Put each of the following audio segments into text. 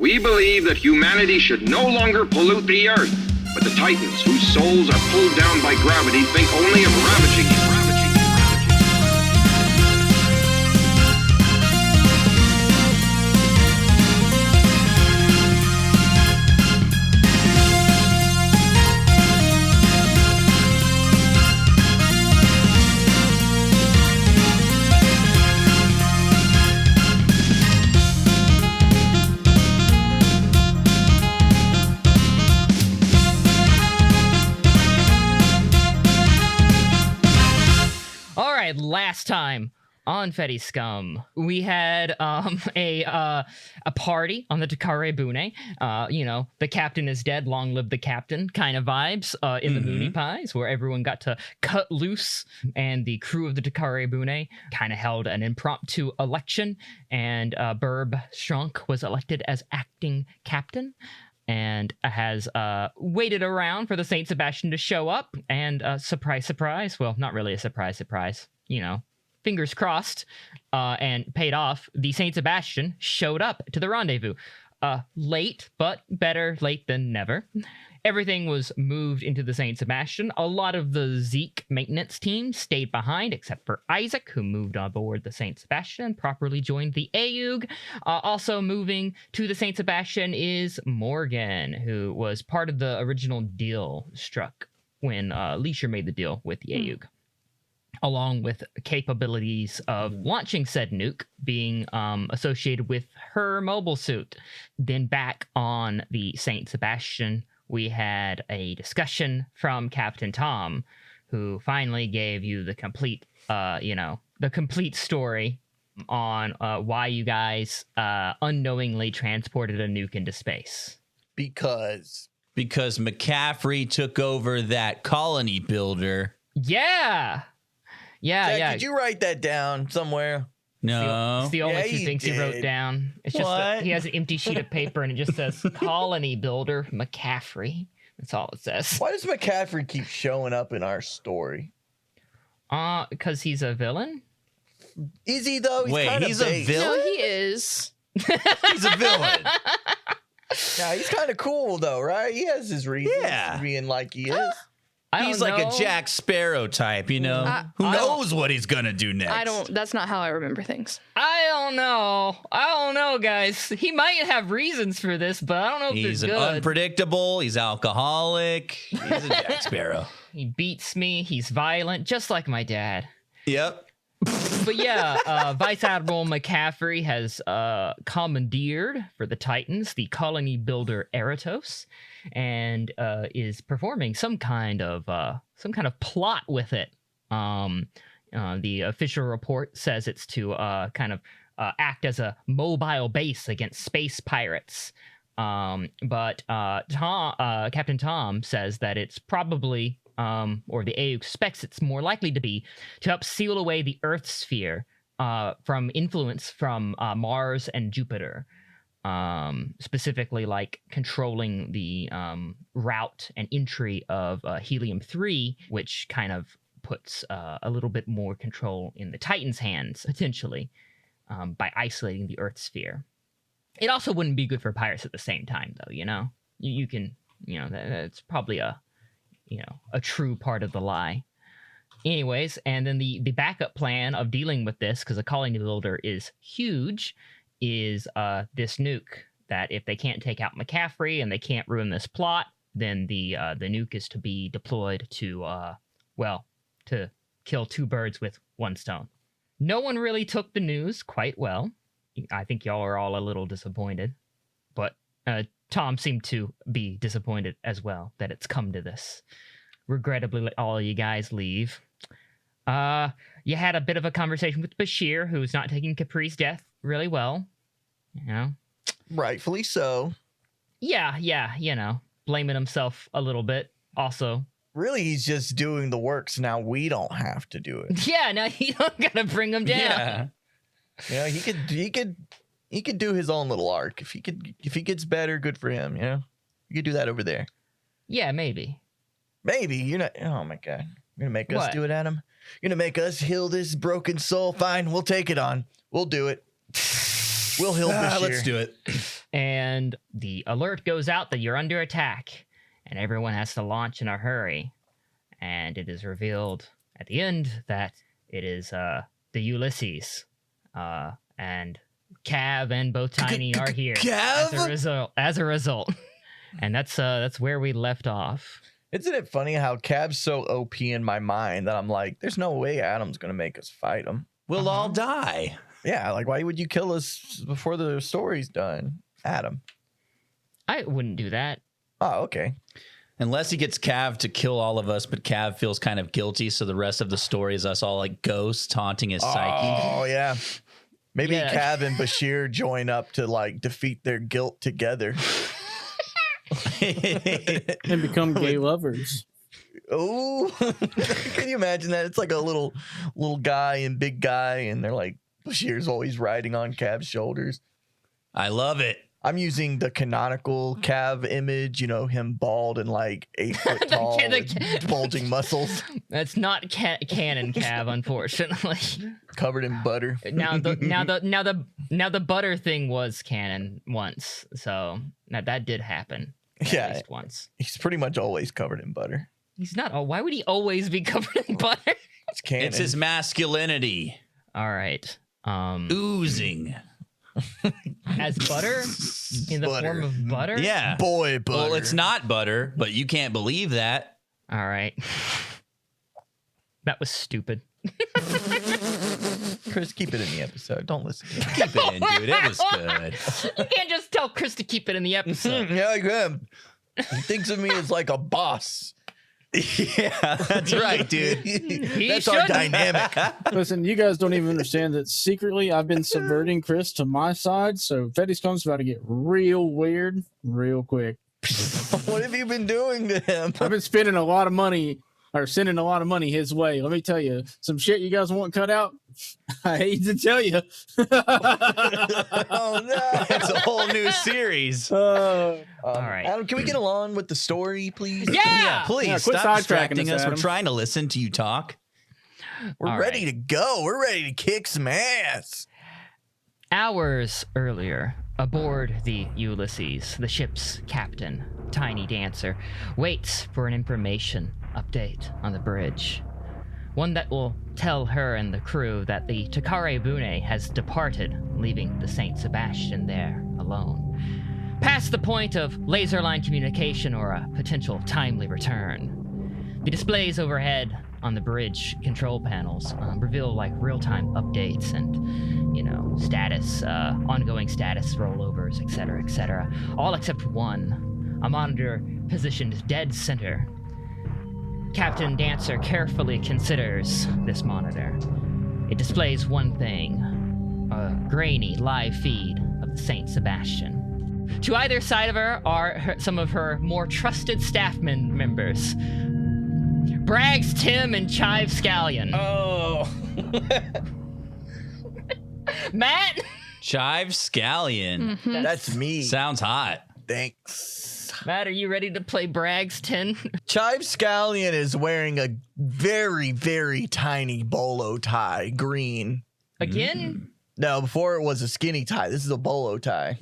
We believe that humanity should no longer pollute the Earth, but the Titans, whose souls are pulled down by gravity, think only of ravaging it. Last time on Feddie Scum, we had a party on the Takare Bune. The captain is dead, long live the captain kind of vibes in the Mooney Pies, where everyone got to cut loose, and the crew of the Takare Bune kind of held an impromptu election, and Burb Shrunk was elected as acting captain, and has waited around for the Saint Sebastian to show up, and surprise, surprise, well, not really a surprise, fingers crossed, and paid off, the Saint Sebastian showed up to the rendezvous. Late, but better late than never. Everything was moved into the Saint Sebastian. A lot of the Zeke maintenance team stayed behind, except for Isaac, who moved on board the Saint Sebastian and properly joined the AUG. Also moving to the Saint Sebastian is Morgan, who was part of the original deal struck when Leisure made the deal with the AUG, along with capabilities of launching said nuke being associated with her mobile suit. Then back on the Saint Sebastian, we had a discussion from Captain Tom, who finally gave you the complete, the complete story on why you guys unknowingly transported a nuke into space. Because McCaffrey took over that colony builder. Yeah. Jack, did you write that down somewhere? No. It's the only two things he wrote down. It's just that he has an empty sheet of paper and it just says colony builder McCaffrey. That's all it says. Why does McCaffrey keep showing up in our story? Because he's a villain? Is he though? He's a villain? No, he is. He's a villain. Nah, he's kind of cool though, right? He has his reasons for being like he is. He's like a Jack Sparrow type, Who knows what he's gonna do next? That's not how I remember things. I don't know, guys. He might have reasons for this, but I don't know if he's they're good. He's unpredictable. He's alcoholic. He's a Jack Sparrow. He beats me. He's violent, just like my dad. Yep. But yeah, Vice Admiral McCaffrey has commandeered for the Titans the colony builder Eratos, and is performing some kind of plot with it. The official report says it's to act as a mobile base against space pirates. But Captain Tom says that it's probably, or the AU expects it's more likely to be, to help seal away the Earth sphere from influence from Mars and Jupiter. Specifically like controlling the route and entry of helium-3, which kind of puts a little bit more control in the Titans' hands, potentially, by isolating the Earth sphere. It also wouldn't be good for pirates at the same time, though, You can, that's probably a true part of the lie. Anyways, and then the backup plan of dealing with this, because a colony builder is huge, is this nuke, that if they can't take out McCaffrey and they can't ruin this plot, then the nuke is to be deployed to kill two birds with one stone. No one really took the news quite well. I think y'all are all a little disappointed, but Tom seemed to be disappointed as well that it's come to this. Regrettably, let all of you guys leave. You had a bit of a conversation with Bashir, who's not taking Capri's death really well. Rightfully so. Yeah, blaming himself a little bit. Also, really, he's just doing the work, so now we don't have to do it. Yeah, now you don't gotta bring him down. Yeah, he could do his own little arc. If he gets better, good for him. You could do that over there. Yeah, maybe. You're not. Oh my god, you're gonna make us do it, Adam. You're gonna make us heal this broken soul. Fine, we'll take it on. We'll do it. We'll heal Bashir. Let's do it. and the alert goes out that you're under attack, and everyone has to launch in a hurry. And it is revealed at the end that it is the Ulysses, and Cav and both Tiny are here as a result. And that's where we left off. Isn't it funny how Cav's so OP in my mind that I'm like, there's no way Adam's gonna make us fight him. We'll all die. Yeah, like why would you kill us before the story's done, Adam? I wouldn't do that. Oh, okay. Unless he gets Cav to kill all of us, but Cav feels kind of guilty, so the rest of the story is us all like ghosts haunting his psyche. Oh, yeah. Maybe Yeah. Cav and Bashir join up to like defeat their guilt together. And become gay lovers. Oh, can you imagine that? It's like a little guy and big guy, and they're like, Bashir's always riding on Cav's shoulders. I love it. I'm using the canonical Cav image, you know, him bald and like 8 foot tall with bulging muscles, That's not canon, Cav, unfortunately. covered in butter. Now the butter thing was canon once, so that did happen. At Yeah, least once. he's pretty much always covered in butter. He's not. Oh, why would he always be covered in butter? It's canon. It's his masculinity All right. oozing. As butter in the Butter. form of butter. Yeah. boy butter. Well, it's not butter, but you can't believe that. All right. That was stupid. Chris, keep it in the episode. Don't listen to it. Keep it in, dude. It was good. You can't just tell Chris to keep it in the episode. Yeah, I am. He thinks of me as like a boss. Yeah, that's right, dude. That's our shouldn't. dynamic. Listen, you guys don't even understand that secretly I've been subverting Chris to my side, so Feddie Scum's about to get real weird real quick. What have you been doing to him? I've been spending a lot of money, or sending a lot of money his way. Let me tell you, some shit you guys want cut out, I hate to tell you. Oh no! It's a whole new series. All right. Adam, can we get along with the story, please? Yeah. Please Yeah, quit stop sidetracking distracting us, us. We're Adam. trying to listen to you talk. We're All ready right. to go. We're ready to kick some ass. Hours earlier, aboard the Ulysses, the ship's captain, Tiny Dancer, waits for an information update on the bridge. One that will tell her and the crew that the Takare Bune has departed, leaving the Saint Sebastian there alone. Past the point of laser line communication or a potential timely return. The displays overhead on the bridge control panels reveal like real-time updates and, you know, status, ongoing status rollovers, etc., all except one, a monitor positioned dead center. Captain Dancer carefully considers this monitor. It displays one thing, a grainy live feed of the Saint Sebastian. To either side of her are some of her more trusted staff members. Braggs, Tim, and Chive Scallion. Oh. Matt? Chive Scallion. That's me. Sounds hot. Thanks. Matt, are you ready to play Braggs, Tim? Chive Scallion is wearing a very, very tiny bolo tie, green. Again? No, before it was a skinny tie. This is a bolo tie.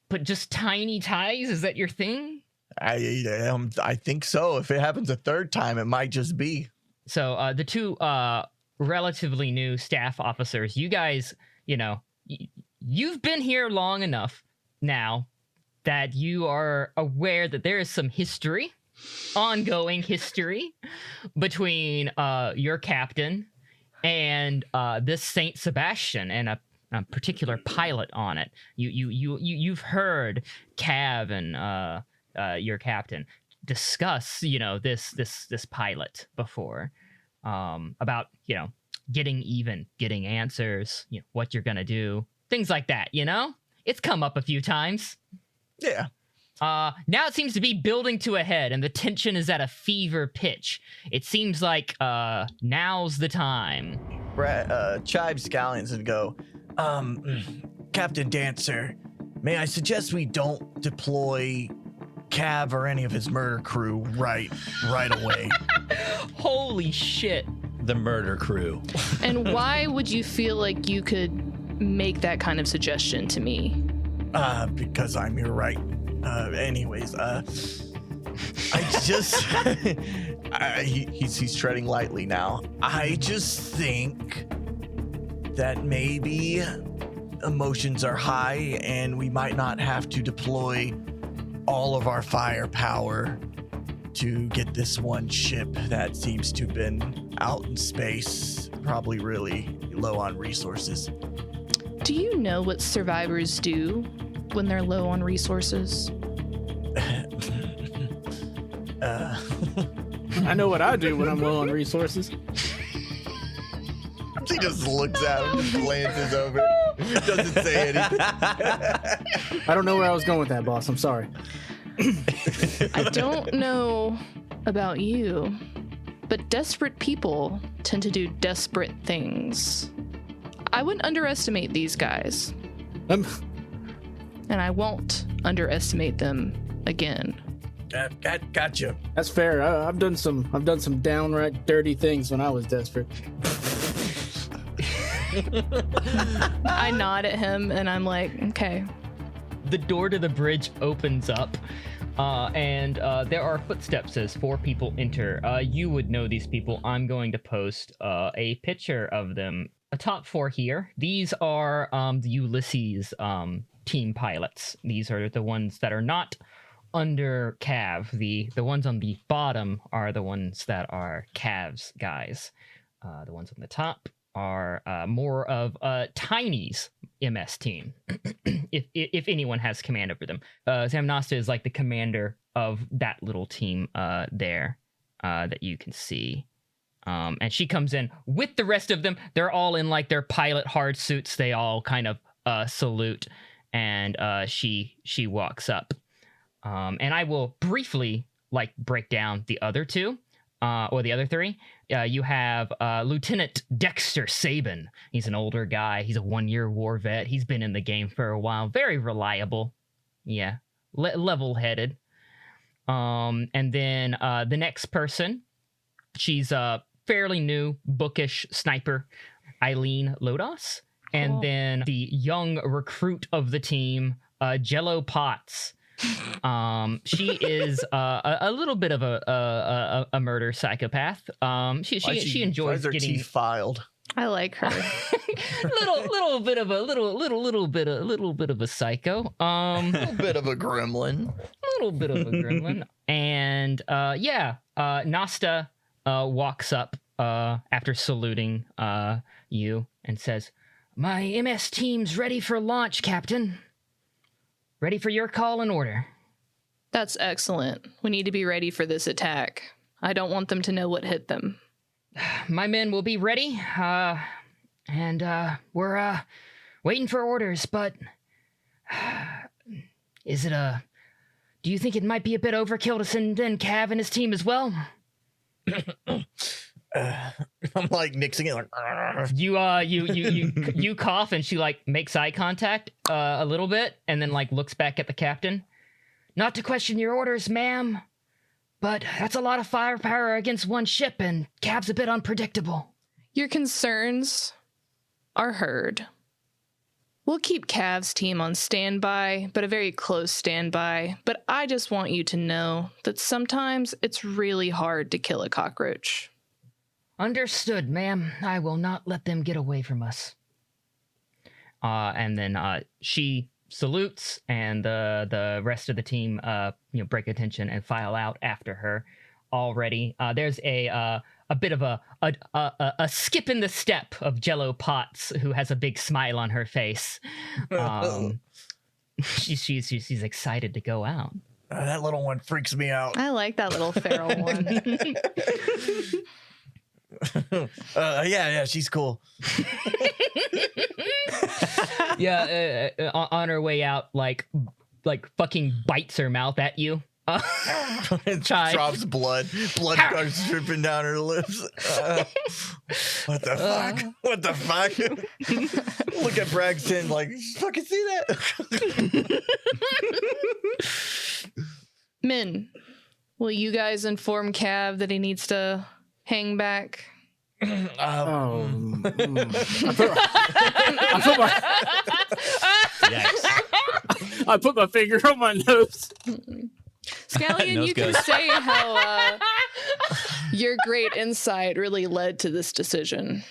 But just tiny ties? Is that your thing? I think so. If it happens a third time, it might just be. So the two relatively new staff officers, you guys, you know, you've been here long enough now that you are aware that there is some history, ongoing history, between your captain and this Saint Sebastian and a particular pilot on it. You've heard Cav and your captain discuss, you know, this pilot before, about, you know, getting even, getting answers, you know, what you're gonna do, things like that. You know, it's come up a few times. Yeah. Now it seems to be building to a head, and the tension is at a fever pitch. It seems like now's the time. Chive Scallions would go, Captain Dancer, may I suggest we don't deploy Cav or any of his murder crew right away. Holy shit. The murder crew. And why would you feel like you could make that kind of suggestion to me? Because I'm your right. Anyways, I just he's treading lightly now. I just think that maybe emotions are high and we might not have to deploy all of our firepower to get this one ship that seems to have been out in space, probably really low on resources. Do you know what survivors do when they're low on resources? I know what I do when I'm low on resources. He just looks at him, just glances over, doesn't say anything. I don't know where I was going with that, boss. I'm sorry. I don't know about you, but desperate people tend to do desperate things. I wouldn't underestimate these guys, and I won't underestimate them again. Gotcha. That's fair. I've done some downright dirty things when I was desperate. I nod at him and I'm like, okay. The door to the bridge opens up, and there are footsteps as 4 people enter. You would know these people. I'm going to post a picture of them. A top 4 here. These are the Ulysses team pilots. These are the ones that are not under Cav. The ones on the bottom are the ones that are Cav's guys. The ones on the top are more of Tiny's MS team, if anyone has command over them. Zamnasta is like the commander of that little team there that you can see. And she comes in with the rest of them. They're all in like their pilot hard suits. They all kind of salute, and she walks up. And I will briefly like break down the other 2. Or the other 3, you have Lieutenant Dexter Sabin. He's an older guy. He's a 1-year war vet. He's been in the game for a while. Very reliable. Yeah. Level-headed. And then the next person, she's a fairly new, bookish sniper, Eileen Lodos. Cool. And then the young recruit of the team, Jello Potts. She is a little bit of a murder psychopath. She enjoys her getting teeth filed. I like her. little bit of a psycho. A bit of a gremlin. Little bit of a gremlin. And Nasta walks up after saluting you and says, "My MS team's ready for launch, Captain. Ready for your call and order." That's excellent. We need to be ready for this attack. I don't want them to know what hit them. My men will be ready, and we're waiting for orders, but is it do you think it might be a bit overkill to send in Cav and his team as well? I'm like nixing it, like you cough, and she like makes eye contact a little bit, and then like looks back at the captain. "Not to question your orders, ma'am, but that's a lot of firepower against one ship, and Cav's a bit unpredictable." Your concerns are heard. We'll keep Cav's team on standby, but a very close standby. But I just want you to know that sometimes it's really hard to kill a cockroach. Understood, ma'am. I will not let them get away from us. And then she salutes, and the rest of the team, break attention and file out after her. Already, there's a bit of a skip in the step of Jello Potts, who has a big smile on her face. She's excited to go out. that little one freaks me out. I like that little feral one. Yeah, she's cool. On her way out, like fucking bites her mouth at you. Drops blood starts dripping down her lips. What the fuck? What the fuck? Look at Braxton like, you fucking see that? Min, will you guys inform Cav that he needs to hang back? I put my Yikes. I put my finger on my nose. Scallion, Nose you can goes. say how your great insight really led to this decision.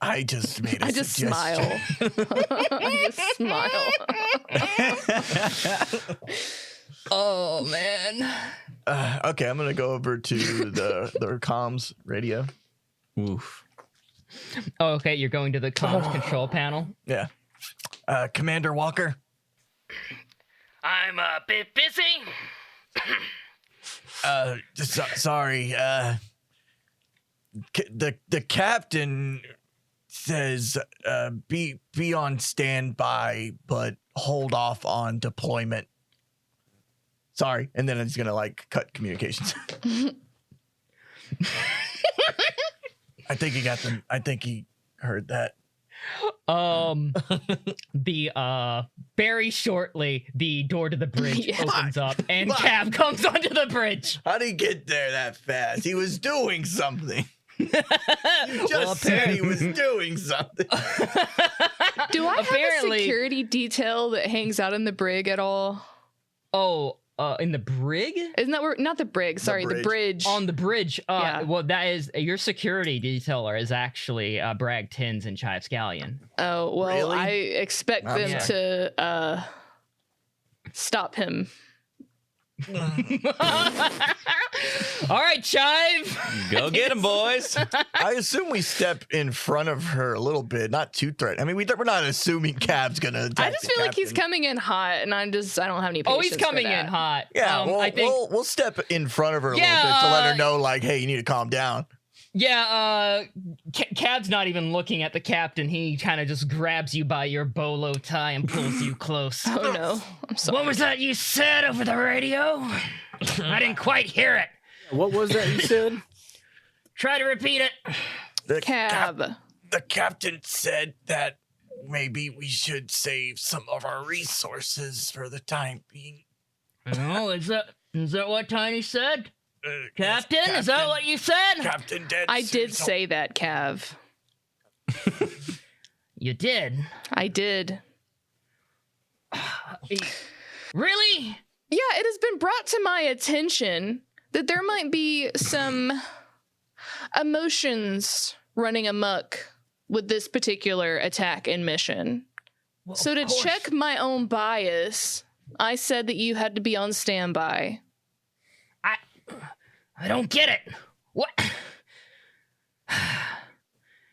I just made a I just suggestion. smile. I just smile. Oh man. Okay, I'm gonna go over to the comms radio. Oof. Oh, okay, you're going to the comms control panel. Yeah. Commander Walker. I'm a bit busy. Sorry. The captain says be on standby, but hold off on deployment. Sorry, and then it's gonna like cut communications. I think he got them. I think he heard that. The very shortly the door to the bridge Yeah. opens up and Fuck. Cav comes onto the bridge. How'd he get there that fast? He was doing something. Just Well, said he was doing something. Do I have a Apparently- security detail that hangs out in the brig at all? Oh, in the brig? Isn't that where? Not the brig. Sorry, the bridge. bridge. On the bridge. Yeah. Well, that is your security detailer is actually Bragg Tins and Chive Scallion. Oh well, Really? I expect I'm them sorry. to stop him. All right, Chive. Go get him, boys. I assume we step in front of her a little bit, not too threatening. I mean, we're not assuming Cav's gonna attack I just the feel like he's captain. coming in hot, and I don't have any patience. Oh, he's coming for that. in hot. Yeah, I think. we'll step in front of her a Yeah, little bit to let her know, like, hey, you need to calm down. Yeah, Cav's not even looking at the captain. He kind of just grabs you by your bolo tie and pulls you close. Oh no, I'm sorry. What was that you said over the radio? I didn't quite hear it. What was that you said? Try to repeat it. The Cab. the captain said that maybe we should save some of our resources for the time being. Oh, is that what Tiny said? Yes, Captain, is that what you said? Captain Dead? I did say that, Cav. You did. I did. Really? Yeah, it has been brought to my attention that there might be some emotions running amok with this particular attack and mission. Well, So of to course. check my own bias, I said that you had to be on standby. I don't get it. What?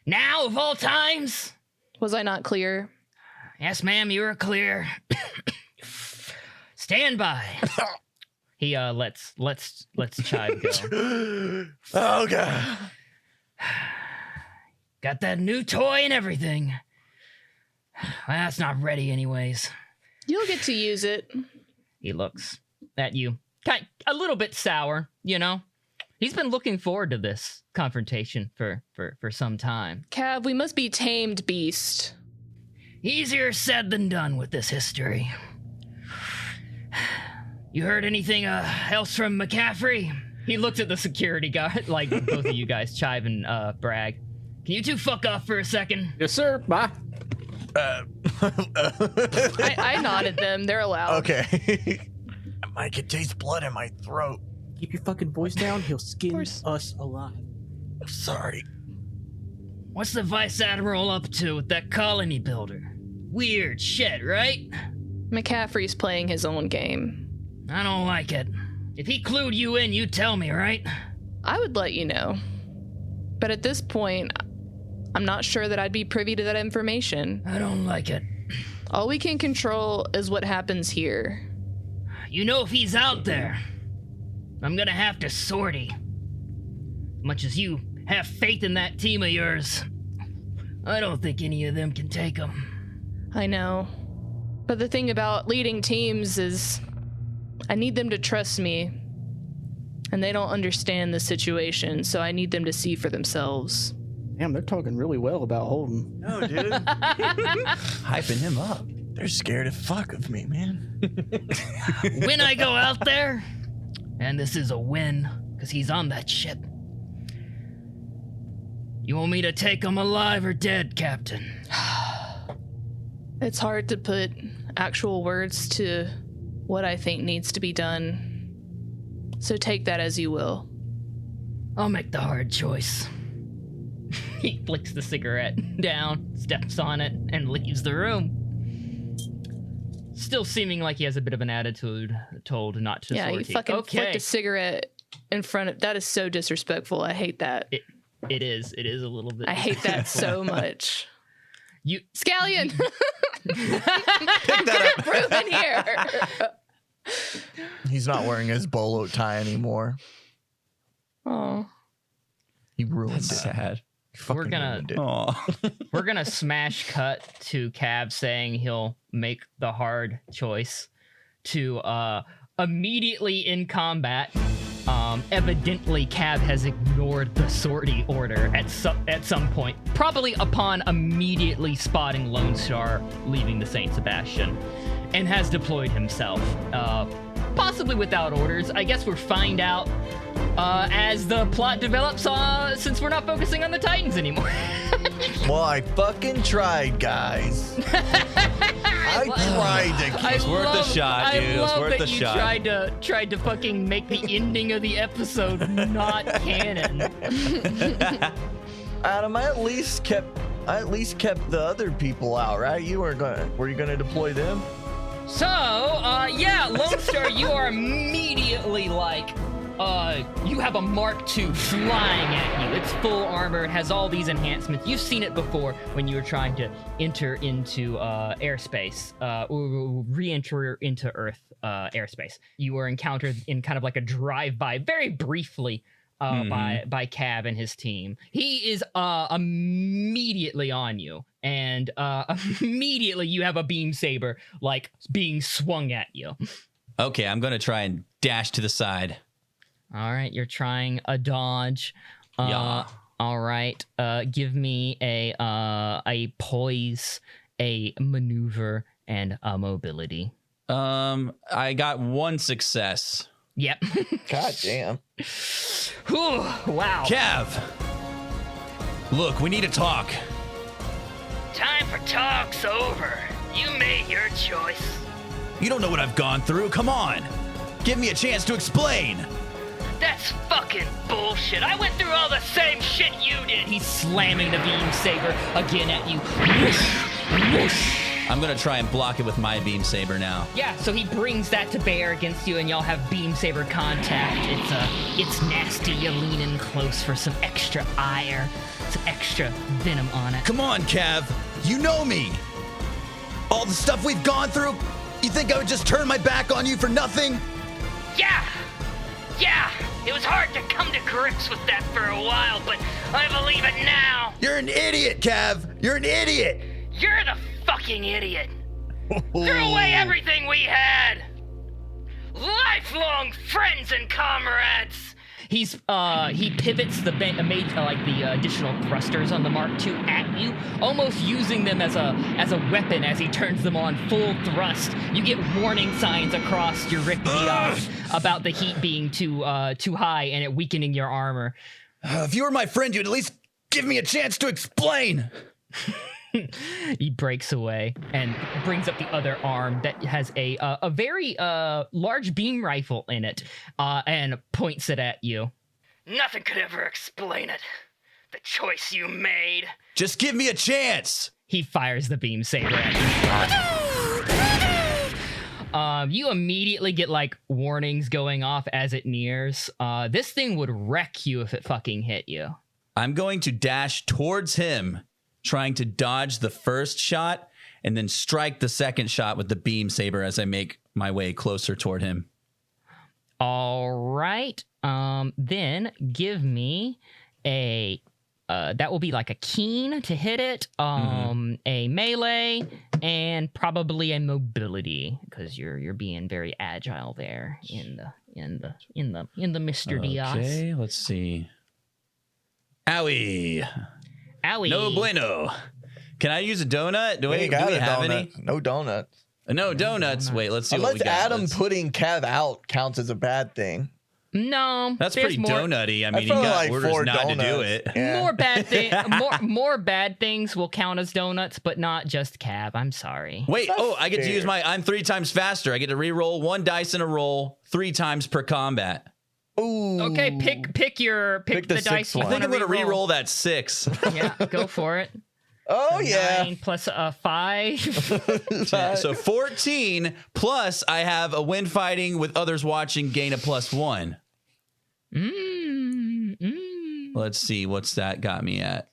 Now, of all times? Was I not clear? Yes, ma'am, you were clear. Stand by. He let's Chive go. Oh god. Got that new toy and everything. Well, it's not ready anyways. You'll get to use it. He looks at you, a little bit sour, you know. He's been looking forward to this confrontation for some time. Cav, we must be tamed, beast. Easier said than done with this history. You heard anything else from McCaffrey? He looks at the security guard, like both of you guys, Chive and Bragg. Can you two fuck off for a second? Yes, sir. Bye. I nodded them. They're allowed. Okay. I can taste blood in my throat. Keep your fucking voice down. He'll skin course. us alive. I'm sorry. What's the Vice Admiral up to with that colony builder? Weird shit, right? McCaffrey's playing his own game. I don't like it. If he clued you in, you'd tell me, right? I would let you know. But at this point, I'm not sure that I'd be privy to that information. I don't like it. All we can control is what happens here. You know if he's out there, I'm gonna have to sortie. Much as you have faith in that team of yours, I don't think any of them can take him. I know. But the thing about leading teams is I need them to trust me. And they don't understand the situation, so I need them to see for themselves. Damn, they're talking really well about Holden. No, dude. Hyping him up. They're scared as fuck of me, man. When I go out there, and this is a win, because he's on that ship. You want me to take him alive or dead, Captain? It's hard to put actual words to what I think needs to be done. So take that as you will. I'll make the hard choice. He flicks the cigarette down, steps on it, and leaves the room. Still seeming like he has a bit of an attitude, told not to Yeah, you sortie. fucking Okay. flicked a cigarette in front of... That is so disrespectful. I hate that. It is a little bit. I hate that so much. You Scallion! Pick that up. Proven here! He's not wearing his bolo tie anymore. Oh. He ruined That's it. sad. He fucking We're gonna- ruined it. Oh. We're gonna smash cut to Cav saying he'll make the hard choice to immediately in combat. Evidently, Cav has ignored the sortie order at some point, probably upon immediately spotting Lone Star leaving the Saint Sebastian, and has deployed himself, possibly without orders. I guess we'll find out as the plot develops, since we're not focusing on the Titans anymore. Well, I fucking tried, guys. I tried to keep. It's worth a shot, dude. It was I love worth that a you shot. tried to fucking make the ending of the episode not canon. Adam, I at least kept the other people out, right? Were you gonna deploy them? So, yeah, Lone Star, you are immediately like, you have a Mark II flying at you. It's full armor. It has all these enhancements. You've seen it before when you were trying to enter into airspace, or re-enter into Earth airspace. You were encountered in kind of like a drive-by, very briefly, by Cav and his team. He is immediately on you, and immediately you have a beam saber like being swung at you. Okay, I'm gonna try and dash to the side. All right, you're trying a dodge. Yeah. All right. Give me a poise, a maneuver, and a mobility. I got one success. Yep. God damn. Whew, wow. Cav! Look, we need to talk. Time for talk's over. You made your choice. You don't know what I've gone through. Come on. Give me a chance to explain. That's fucking bullshit. I went through all the same shit you did. He's slamming the beam saber again at you. Whoosh, whoosh. I'm gonna try and block it with my beam saber now. Yeah, so he brings that to bear against you, and y'all have beam saber contact. It's nasty. You lean in close for some extra ire, some extra venom on it. Come on, Cav. You know me. All the stuff we've gone through. You think I would just turn my back on you for nothing? Yeah, it was hard to come to grips with that for a while, but I believe it now. You're an idiot, Cav. You're an idiot. You're the fucking idiot. Threw away everything we had. Lifelong friends and comrades. He pivots the additional thrusters on the Mark II at you, almost using them as a weapon as he turns them on full thrust. You get warning signs across your Rick about the heat being too high and it weakening your armor. If you were my friend, you'd at least give me a chance to explain. He breaks away and brings up the other arm that has a very large beam rifle in it, and points it at you. Nothing could ever explain it. The choice you made. Just give me a chance. He fires the beam saber at you. You immediately get like warnings going off as it nears. This thing would wreck you if it fucking hit you. I'm going to dash towards him, trying to dodge the first shot and then strike the second shot with the beam saber as I make my way closer toward him. All right. Then give me a that will be like a keen to hit it, a melee, and probably a mobility, because you're being very agile there in the Mr. Diaz. Okay, let's see. Owie. Owie. No bueno. Can I use a donut? Do we Ain't got a have donut. any? No donuts. No donuts. Wait, let's see what Unless we got. Adam putting Cav out counts as a bad thing. No, That's there's pretty more, donutty. I mean, you feel got like orders 4 not to do donuts. it. Yeah. More bad thing, more bad things will count as donuts, but not just cab. I'm sorry. Wait, I get to fair. use I'm 3 times faster. I get to re-roll 1 dice in a roll 3 times per combat. Ooh. Okay, pick the the dice sixth you one. I think I'm want going to re-roll that 6. Yeah, go for it. Oh, yeah. 9 plus a 5. So 14 plus I have a win fighting with others watching gain a +1. Let's see what's that got me at.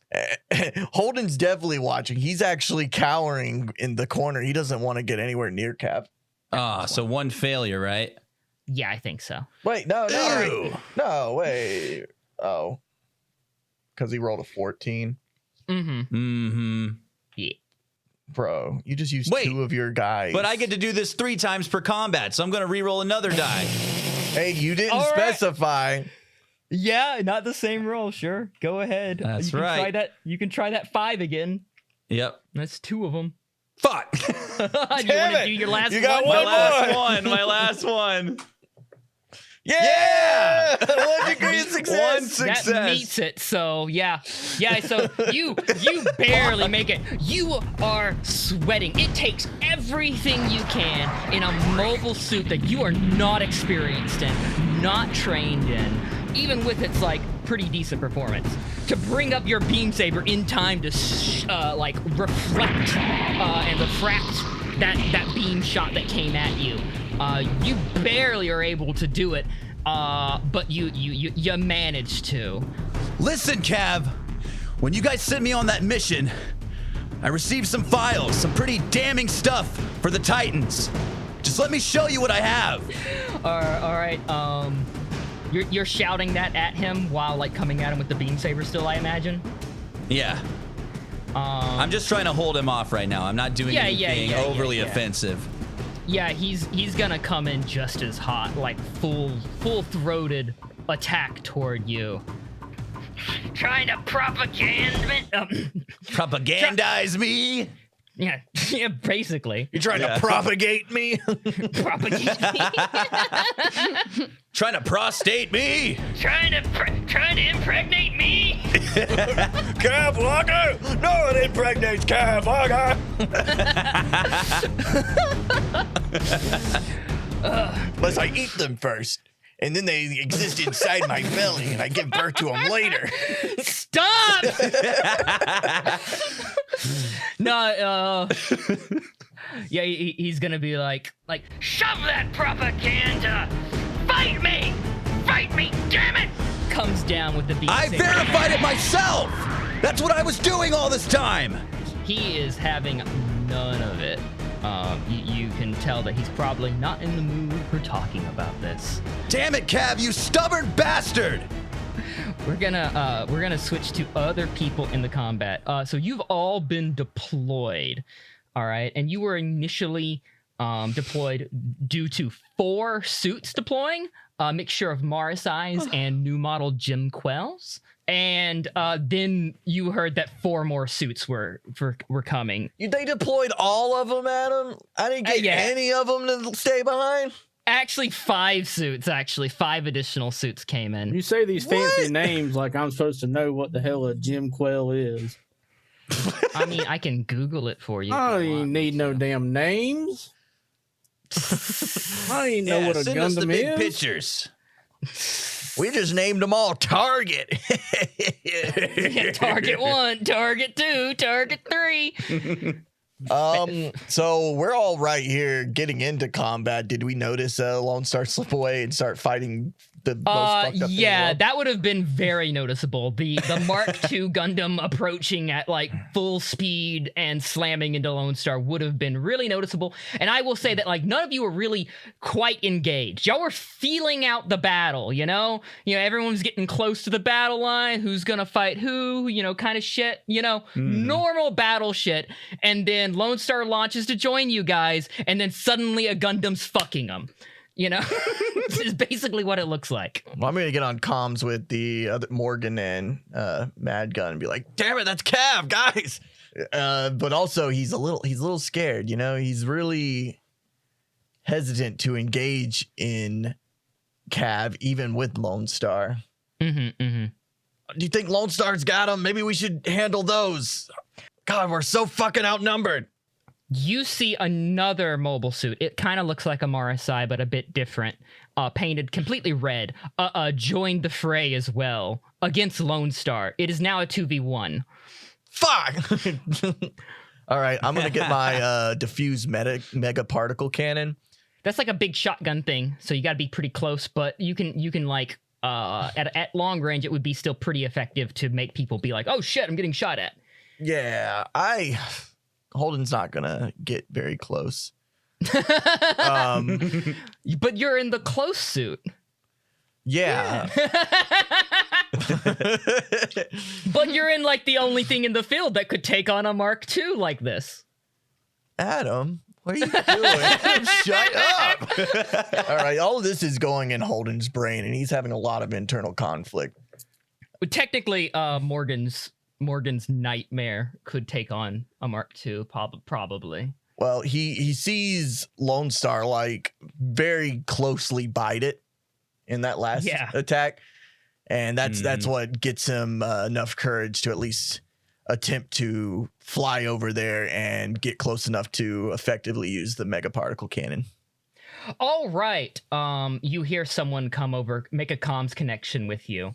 Holden's definitely watching. He's actually cowering in the corner. He doesn't want to get anywhere near Cap. So 1 failure, right? Yeah, I think so. Wait, no. Ew. No, wait. Oh. Because he rolled a 14. Yeah. Bro, you just used Wait, 2 of your guys. But I get to do this 3 times per combat, so I'm going to re-roll another die. Hey, you didn't All right. specify. Yeah, not the same roll. Sure, go ahead. That's you can right. Try that. You can try that 5 again. Yep. That's 2 of them. Fuck. Do you want Damn to it. do your last You got one? one more. My last one. Yeah! 1 degree of success. 1 success. That meets it. So yeah. So you barely make it. You are sweating. It takes everything you can in a mobile suit that you are not experienced in, not trained in, even with its like pretty decent performance, to bring up your beam saber in time to reflect and refract that beam shot that came at you. You barely are able to do it, but you managed to. Listen, Cav. When you guys sent me on that mission, I received some files, some pretty damning stuff for the Titans. Just let me show you what I have. All right. You're shouting that at him while like coming at him with the beam saber still, I imagine. Yeah. I'm just trying to hold him off right now. I'm not doing anything overly offensive. Yeah, he's gonna come in just as hot, like full-throated attack toward you. Trying to Propagandize me? yeah, basically. You're trying to propagate me? Propagate me. Trying to prostate me? trying to impregnate me. Cav Walker! No, it impregnates Cav Walker! Unless I eat them first. And then they exist inside my belly and I give birth to them later. Stop! No, yeah, he's gonna be like, shove that propaganda! Fight me! Damn it! Comes down with the beam I saber. verified it myself! That's what I was doing all this time! He is having none of it. You can tell that he's probably not in the mood for talking about this. Damn it, Cav, you stubborn bastard! We're gonna switch to other people in the combat. So you've all been deployed, all right, and you were initially deployed due to 4 suits deploying, a mixture of Morris Eyes and new model Jim Quells. And then you heard that 4 more suits were coming. They deployed all of them, Adam? I didn't get any of them to stay behind? Actually, 5 suits. 5 additional suits came in. You say these fancy What? names like I'm supposed to know what the hell a Jim Quell is. I mean, I can Google it for you. I don't if you even want. need no damn names. I don't even know what a send us the Gundam big is. pictures. We just named them all Target. Yeah, target 1, target 2, target 3. So we're all right here getting into combat. Did we notice Lone Star slip away and start fighting the most fucked up thing in the Yeah, world? that would have been very noticeable. The Mark II Gundam approaching at like full speed and slamming into Lone Star would have been really noticeable. And I will say that like none of you were really quite engaged. Y'all were feeling out the battle, you know? Everyone's getting close to the battle line, who's gonna fight who, kind of shit, normal battle shit. And then Lone Star launches to join you guys, and then suddenly a Gundam's fucking them. This is basically what it looks like. Well, I'm gonna get on comms with the other Morgan and Mad Gun and be like, "Damn it, that's Cav, guys!" But also, he's a little scared. He's really hesitant to engage in Cav, even with Lone Star. Mm-hmm. Do you think Lone Star's got him? Maybe we should handle those. God, we're so fucking outnumbered. You see another mobile suit. It kind of looks like a Marasai, but a bit different. Painted completely red. Joined the fray as well against Lone Star. It is now a 2v1. Fuck! All right, I'm going to get my diffuse mega particle cannon. That's like a big shotgun thing, so you got to be pretty close, but you can like, at long range, it would be still pretty effective to make people be like, oh shit, I'm getting shot at. Yeah, Holden's not gonna get very close. But you're in the close suit. Yeah. But you're in like the only thing in the field that could take on a Mark II like this. Adam, what are you doing? Shut up. All right, all of this is going in Holden's brain, and he's having a lot of internal conflict. But technically, Morgan's nightmare could take on a Mark II, probably. Well, he sees Lone Star like very closely bite it in that last attack, and that's what gets him enough courage to at least attempt to fly over there and get close enough to effectively use the mega particle cannon. All right, you hear someone come over, make a comms connection with you.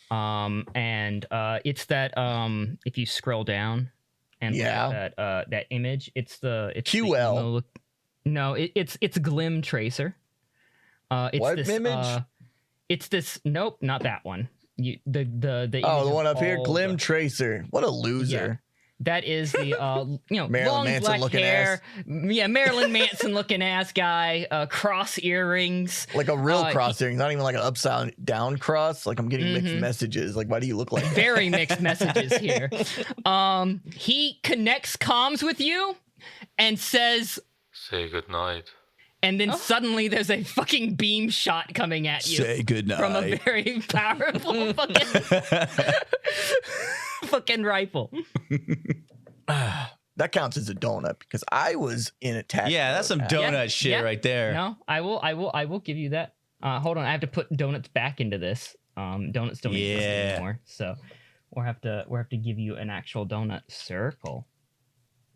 And it's that if you scroll down and look at that image, it's QL. It's Glim Tracer. It's what this image? It's this. Nope, not that one. The the one up here, Glim Tracer. What a loser. Yeah. That is the Marilyn long Manson black looking hair, Marilyn Manson looking ass guy, cross earrings, like a real cross earrings, not even like an upside down cross. Like I'm getting mixed messages. Like, why do you look like that? Very mixed messages here. He connects comms with you and says, "Say goodnight." And then suddenly there's a fucking beam shot coming at you. Say goodnight. From a very powerful fucking rifle. That counts as a donut because I was in attack. Yeah, that's some donut shit right there. No, I will give you that. Hold on, I have to put donuts back into this. Donuts don't exist anymore, so we'll have to give you an actual donut circle.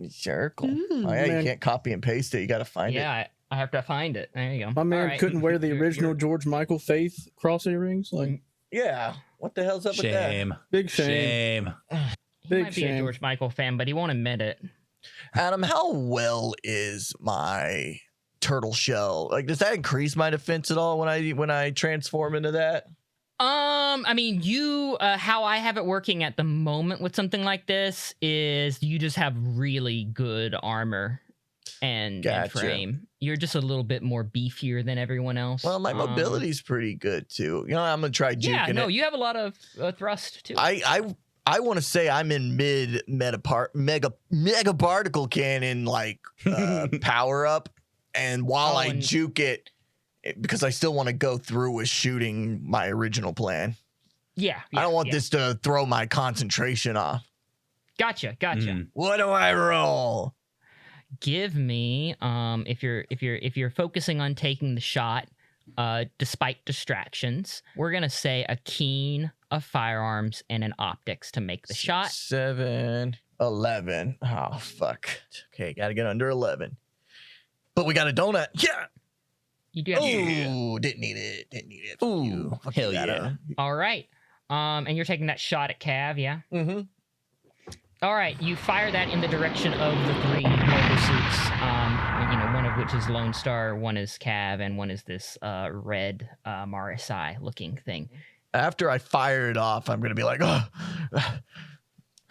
Circle. Oh yeah, you can't copy and paste it. You got to find it. Yeah, I have to find it. There you go. My man couldn't wear the original George Michael Faith cross earrings. Like, yeah, what the hell's up with that? Big shame. He might be a George Michael fan, but he won't admit it. Adam, how well is my turtle shell? Like, does that increase my defense at all when I transform into that? I mean, how I have it working at the moment with something like this is you just have really good armor and frame. You're just a little bit more beefier than everyone else. Well, my mobility's pretty good too. You know, I'm gonna try juking it. Yeah, no, you have a lot of thrust too. I want to say I'm in mega particle cannon like power up, and while I juke it, because I still want to go through with shooting my original plan. Yeah, I don't want this to throw my concentration off. Gotcha. What do I roll? Give me if you're focusing on taking the shot, despite distractions, we're gonna say a keen, a firearms, and an optics to make the shot. 7, 11. Oh fuck. Okay, gotta get under 11. But we got a donut. Yeah. You do have didn't need it. Ooh, hell yeah. All right. And you're taking that shot at Cav, yeah? Mm-hmm. All right, you fire that in the direction of the 3 mobile suits. One of which is Lone Star, one is Cav, and one is this red Marasai looking thing. After I fire it off, I'm gonna be like, oh,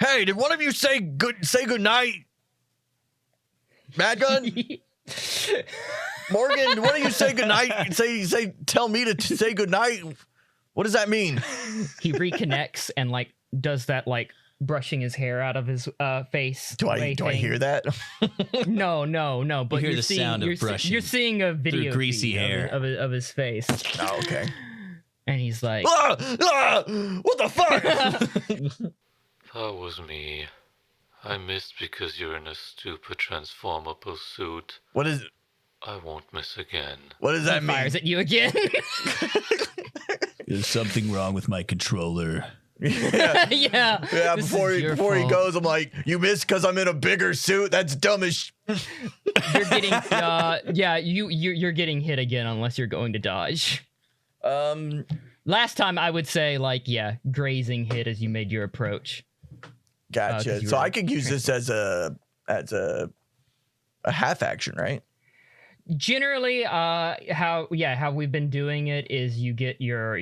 hey, did one of you say good night? Mad Gun? Morgan, why don't you say goodnight? Tell me to say goodnight. What does that mean? He reconnects and like does that like brushing his hair out of his face. Do I hear that? No. But you hear the sound of brushing. You're seeing a video greasy hair of his face. Oh, okay. And he's like, what the fuck? That was me. I missed because you're in a stupid transformable suit. What is it? I won't miss again. What does that mean? Fires at you again. There's something wrong with my controller. yeah. Yeah. Yeah, This before is he your he fault. goes, I'm like, you missed because I'm in a bigger suit. That's dumb as You're getting yeah, you're getting hit again unless you're going to dodge. Last time I would say like grazing hit as you made your approach. Gotcha. 'cause you So were I could use this as a half action, right? Generally, how we've been doing it is you get your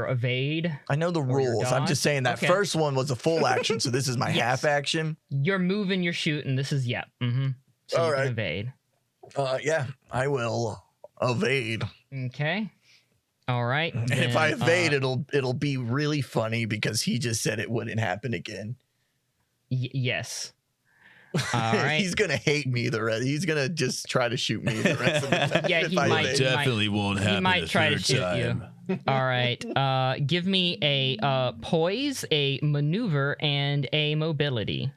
evade. I know the Or your rules. I'm just dodge? saying that Okay. first one was a full action, so this is my Yes. half action. You're moving, you're shooting. This is So All you right. can evade. Yeah, I will evade. Okay. All right. And if I then, evade, it'll be really funny because he just said it wouldn't happen again. Yes. All right. He's gonna hate me the rest. He's gonna just try to shoot me the rest of the time. Yeah, if he I might. evade. Definitely won't happen. He might a try to third shoot time. you. All right. Give me a poise, a maneuver, and a mobility.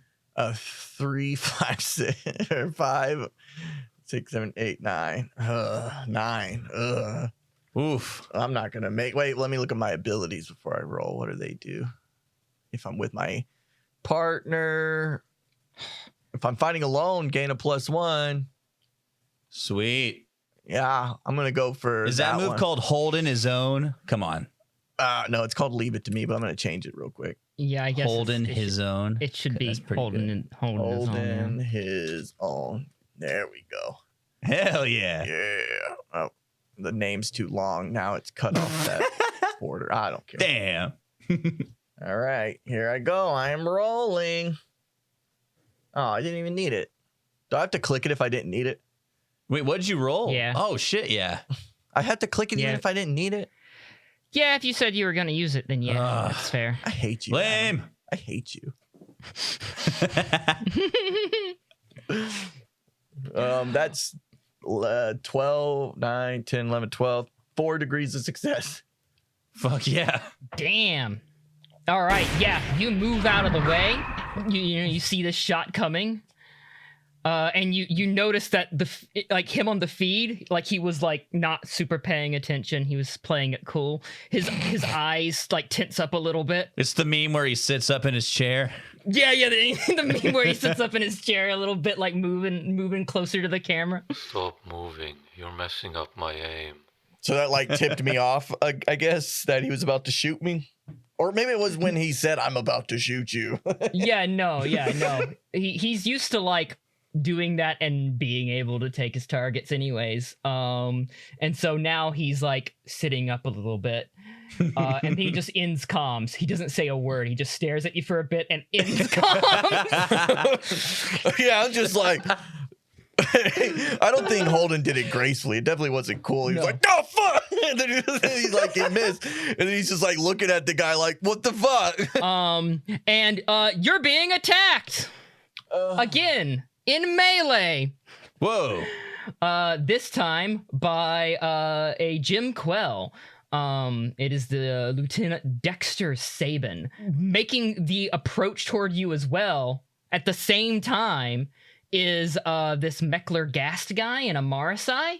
3, 5, 6, 5, 6, 7, 8, 9. 9. Oof. I'm not gonna make. Wait, let me look at my abilities before I roll. What do they do? If I'm with my partner, if I'm fighting alone, gain a +1. Sweet. Yeah, I'm gonna go for. Is that move one. called holding his own? Come on. No, it's called leave it to me, but I'm gonna change it real quick. Yeah, I guess Holding it his own. It should be That's pretty holding good. holding his own. Holding Yeah. his own. There we go. Hell yeah. Yeah. Oh, the name's too long. Now it's cut off that border. I don't care. Damn. All right, here I go. I am rolling. Oh, I didn't even need it. Do I have to click it if I didn't need it? Wait, what'd you roll? Yeah. Oh shit, yeah. I had to click it even Yeah. if I didn't need it. Yeah, if you said you were gonna use it, then yeah, Ugh. that's fair. I hate you. Adam. Lame. I hate you. That's 12, 9, 10, 11, 12. 4 degrees of success. Fuck yeah. Damn. All right, yeah, you move out of the way. You see this shot coming, and you notice that like him on the feed, like he was like not super paying attention. He was playing it cool. His eyes like tense up a little bit. It's the meme where he sits up in his chair. Yeah, the meme where he sits up in his chair a little bit, like moving closer to the camera. Stop moving. You're messing up my aim. So that like tipped me off, I guess, that he was about to shoot me. Or maybe it was when he said, I'm about to shoot you. Yeah, no. He's used to like doing that and being able to take his targets anyways. And so now he's like sitting up a little bit. And he just ends comms. He doesn't say a word. He just stares at you for a bit and ends comms. Yeah, I'm just like, I don't think Holden did it gracefully. It definitely wasn't cool. He was No. like, no, fuck! And then he's like, he missed. And then he's just like looking at the guy like, what the fuck? And you're being attacked again in melee. Whoa. This time by a Jim Quell. It is the Lieutenant Dexter Sabin making the approach toward you as well. At the same time is this Meckler Gast guy and a Marasai.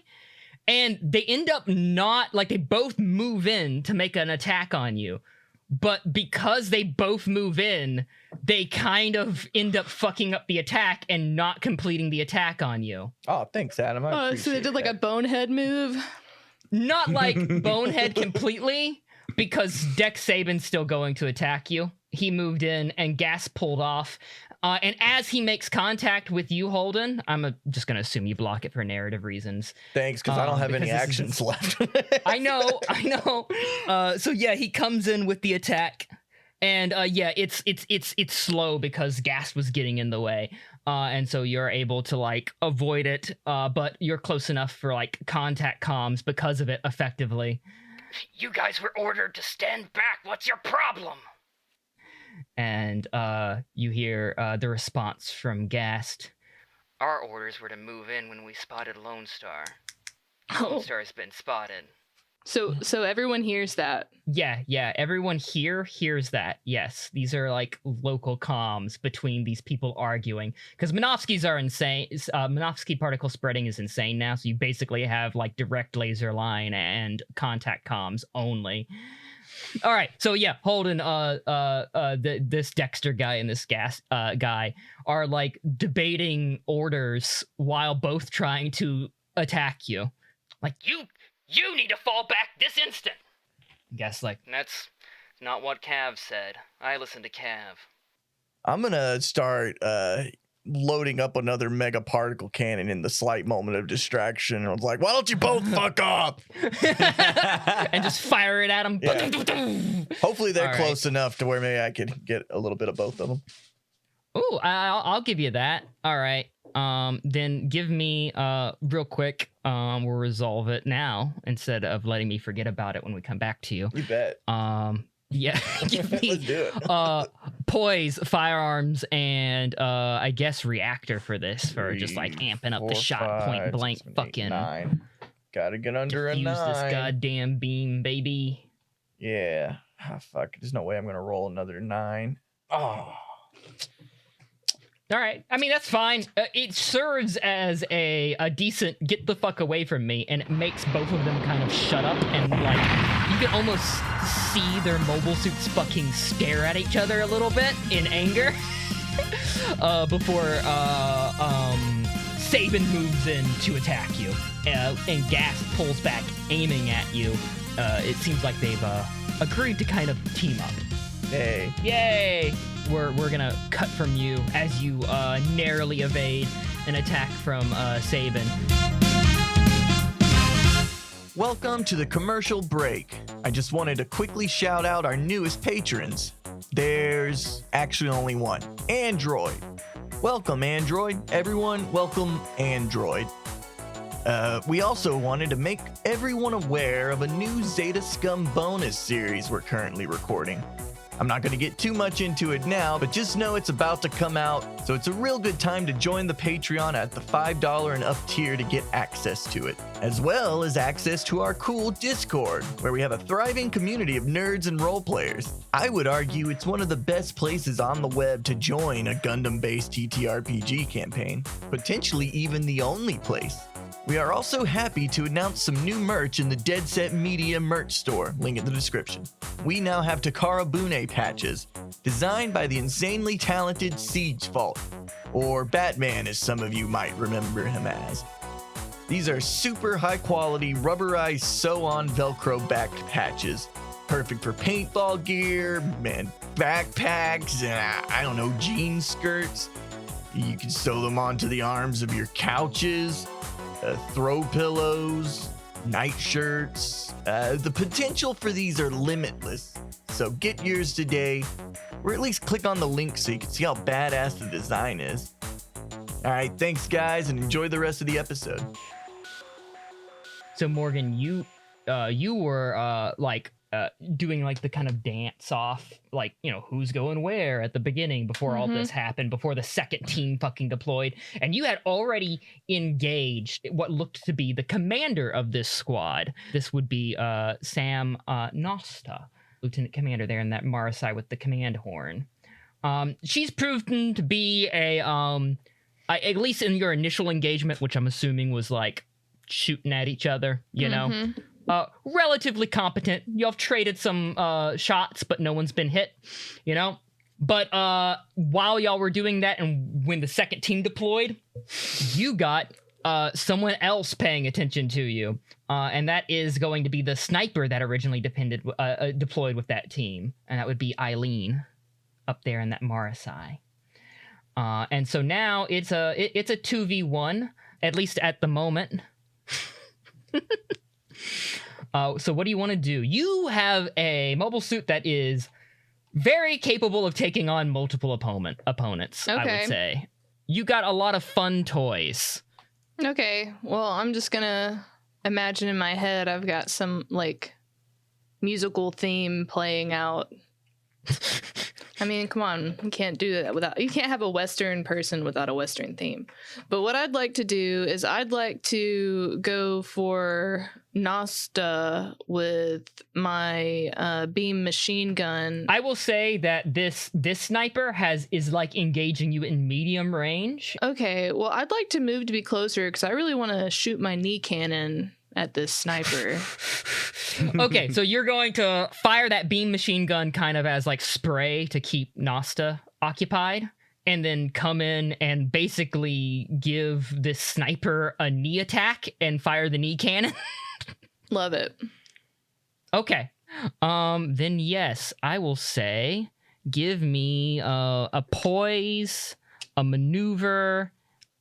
And they end up not, like, they both move in to make an attack on you. But because they both move in, they kind of end up fucking up the attack and not completing the attack on you. Oh, thanks, Adam. I So they appreciate did like a that. bonehead move. Not like bonehead completely, because Dex Sabin's still going to attack you. He moved in and Gas pulled off. And as he makes contact with you, Holden, I'm just going to assume you block it for narrative reasons. Thanks, because I don't have any because this actions is- left. I know. So yeah, he comes in with the attack, and yeah, it's slow because Gas was getting in the way, and so you're able to like avoid it, but you're close enough for like contact comms because of it effectively. You guys were ordered to stand back. What's your problem? And you hear the response from Gast. Our orders were to move in when we spotted Lone Star. Lone Star's been spotted. So everyone hears that. Yeah, everyone here hears that. Yes, these are like local comms between these people arguing, because Minovskis are insane. Minovsky particle spreading is insane now, so you basically have like direct laser line and contact comms only. All right, so yeah, Holden, this Dexter guy and this gas guy are like debating orders while both trying to attack you. Like, you need to fall back this instant. Guess like, that's not what Cav said. I listened to Cav. I'm gonna start loading up another mega particle cannon in the slight moment of distraction. I was like, why don't you both fuck off? And just fire it at them. Yeah. Hopefully they're All close enough to where maybe I could get a little bit of both of them. Ooh, I'll give you that. All right. Then give me real quick. We'll resolve it now instead of letting me forget about it when we come back to you. You bet. Yeah. Give me Let's do it. poise, firearms, and I guess reactor for this, for just like amping up the shot, point blank, 7, 8, fucking 9. Gotta get under a defuse 9. this goddamn beam, baby. Yeah. Ah, fuck. There's no way I'm gonna roll another 9. Oh. All right. I mean, that's fine. It serves as a decent get the fuck away from me, and it makes both of them kind of shut up, and like you can almost see their mobile suits fucking stare at each other a little bit in anger before Sabin moves in to attack you, and Gas pulls back, aiming at you. It seems like they've agreed to kind of team up. Hey. Yay! We're gonna cut from you as you narrowly evade an attack from Sabin. Welcome to the commercial break. I just wanted to quickly shout out our newest patrons. There's actually only one, Android. Welcome, Android. Everyone, welcome, Android. We also wanted to make everyone aware of a new ZETA Scum bonus series we're currently recording. I'm not going to get too much into it now, but just know it's about to come out, so it's a real good time to join the Patreon at the $5 and up tier to get access to it, as well as access to our cool Discord, where we have a thriving community of nerds and role players. I would argue it's one of the best places on the web to join a Gundam-based TTRPG campaign, potentially even the only place. We are also happy to announce some new merch in the Dead Set Media merch store, link in the description. We now have Takara Bune patches, designed by the insanely talented Siege Fault, or Batman as some of you might remember him as. These are super high quality rubberized sew-on Velcro backed patches, perfect for paintball gear, and backpacks, and I don't know, jean skirts. You can sew them onto the arms of your couches, throw pillows, nightshirts. The potential for these are limitless, so get yours today, or at least click on the link so you can see how badass the design is. Alright, thanks guys, and enjoy the rest of the episode. So Morgan, you were doing like the kind of dance off, like, you know, who's going where at the beginning before all this happened, before the second team fucking deployed, and you had already engaged what looked to be the commander of this squad. This would be Sam Nosta, lieutenant commander there in that Marasai with the command horn. She's proven to be at least in your initial engagement, which I'm assuming was like shooting at each other, you know, relatively competent. Y'all traded some shots, but no one's been hit, you know. But while y'all were doing that, and when the second team deployed, you got someone else paying attention to you, and that is going to be the sniper that originally deployed with that team, and that would be Eileen up there in that Marasai. And so now it's a 2v1, at least at the moment. So what do you want to do? You have a mobile suit that is very capable of taking on multiple opponents, I would say. You got a lot of fun toys. Okay, well, I'm just gonna imagine in my head I've got some, like, musical theme playing out. I mean, come on, you can't do that you can't have a Western person without a Western theme. But what I'd like to do is I'd like to go for Nasta with my beam machine gun. I will say that this sniper is like engaging you in medium range. Okay, well, I'd like to move to be closer because I really want to shoot my knee cannon at this sniper. Okay, so you're going to fire that beam machine gun kind of as like spray to keep Nasta occupied, and then come in and basically give this sniper a knee attack and fire the knee cannon. Love it. Okay. Then yes, I will say give me a poise, a maneuver,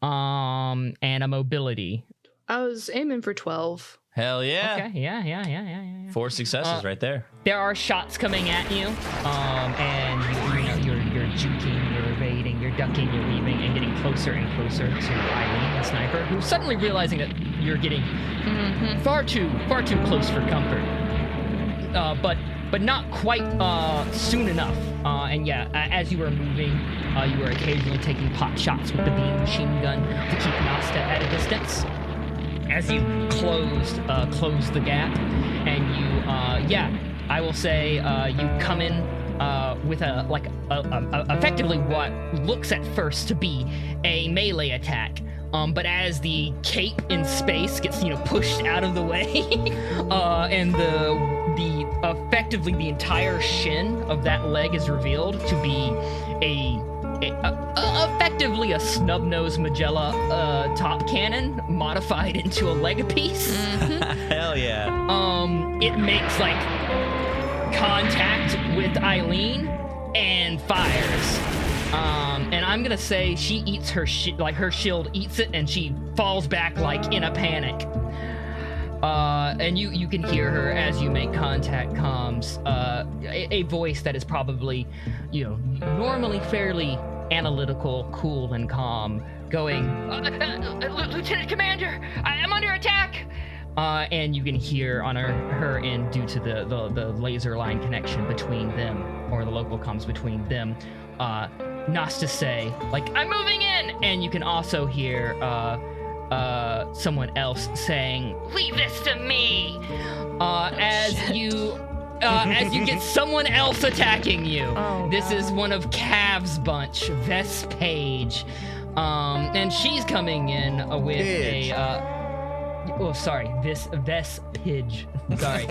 and a mobility. I was aiming for 12. Hell yeah. Okay, yeah. 4 successes right there. There are shots coming at you, and you're juking, you're evading, you're ducking, you're weaving, and getting closer and closer to Eileen, the sniper, who's suddenly realizing that you're getting far too close for comfort. But not quite soon enough. And yeah, as you were moving, you were occasionally taking pot shots with the beam machine gun to keep Nasta at a distance. As you closed the gap, and you, I will say, you come in with effectively what looks at first to be a melee attack. But as the cape in space gets, pushed out of the way, and the effectively the entire shin of that leg is revealed to be effectively a snub-nosed Magella top cannon modified into a leg piece. Hell yeah. It makes like contact with Eileen and fires. And I'm gonna say she eats her her shield eats it, and she falls back like in a panic. And you can hear her as you make contact comms, a voice that is probably, normally fairly analytical, cool, and calm, going, Lieutenant Commander, I am under attack! And you can hear on her end, due to the laser line connection between them, or the local comms between them, Nasta say, like, I'm moving in! And you can also hear someone else saying, leave this to me! As you get someone else attacking you. This is one of Cav's bunch, Vess Page. And she's coming in with Vess Pidge. Sorry.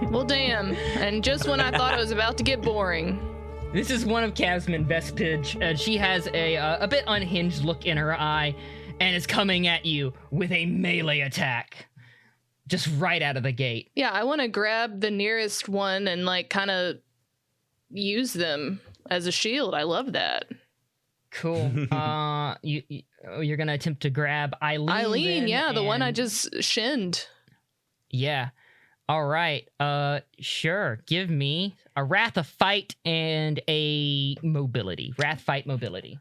Well, damn. And just when I thought it was about to get boring. This is one of Cav's men, Vess Pidge, and she has a bit unhinged look in her eye and is coming at you with a melee attack. Just right out of the gate. Yeah, I want to grab the nearest one and kind of use them as a shield. I love that. Cool. You're gonna attempt to grab Eileen. Eileen, yeah, the one I just shinned. Yeah. All right. Sure. Give me a Wrath of Fight and a mobility. Wrath Fight mobility.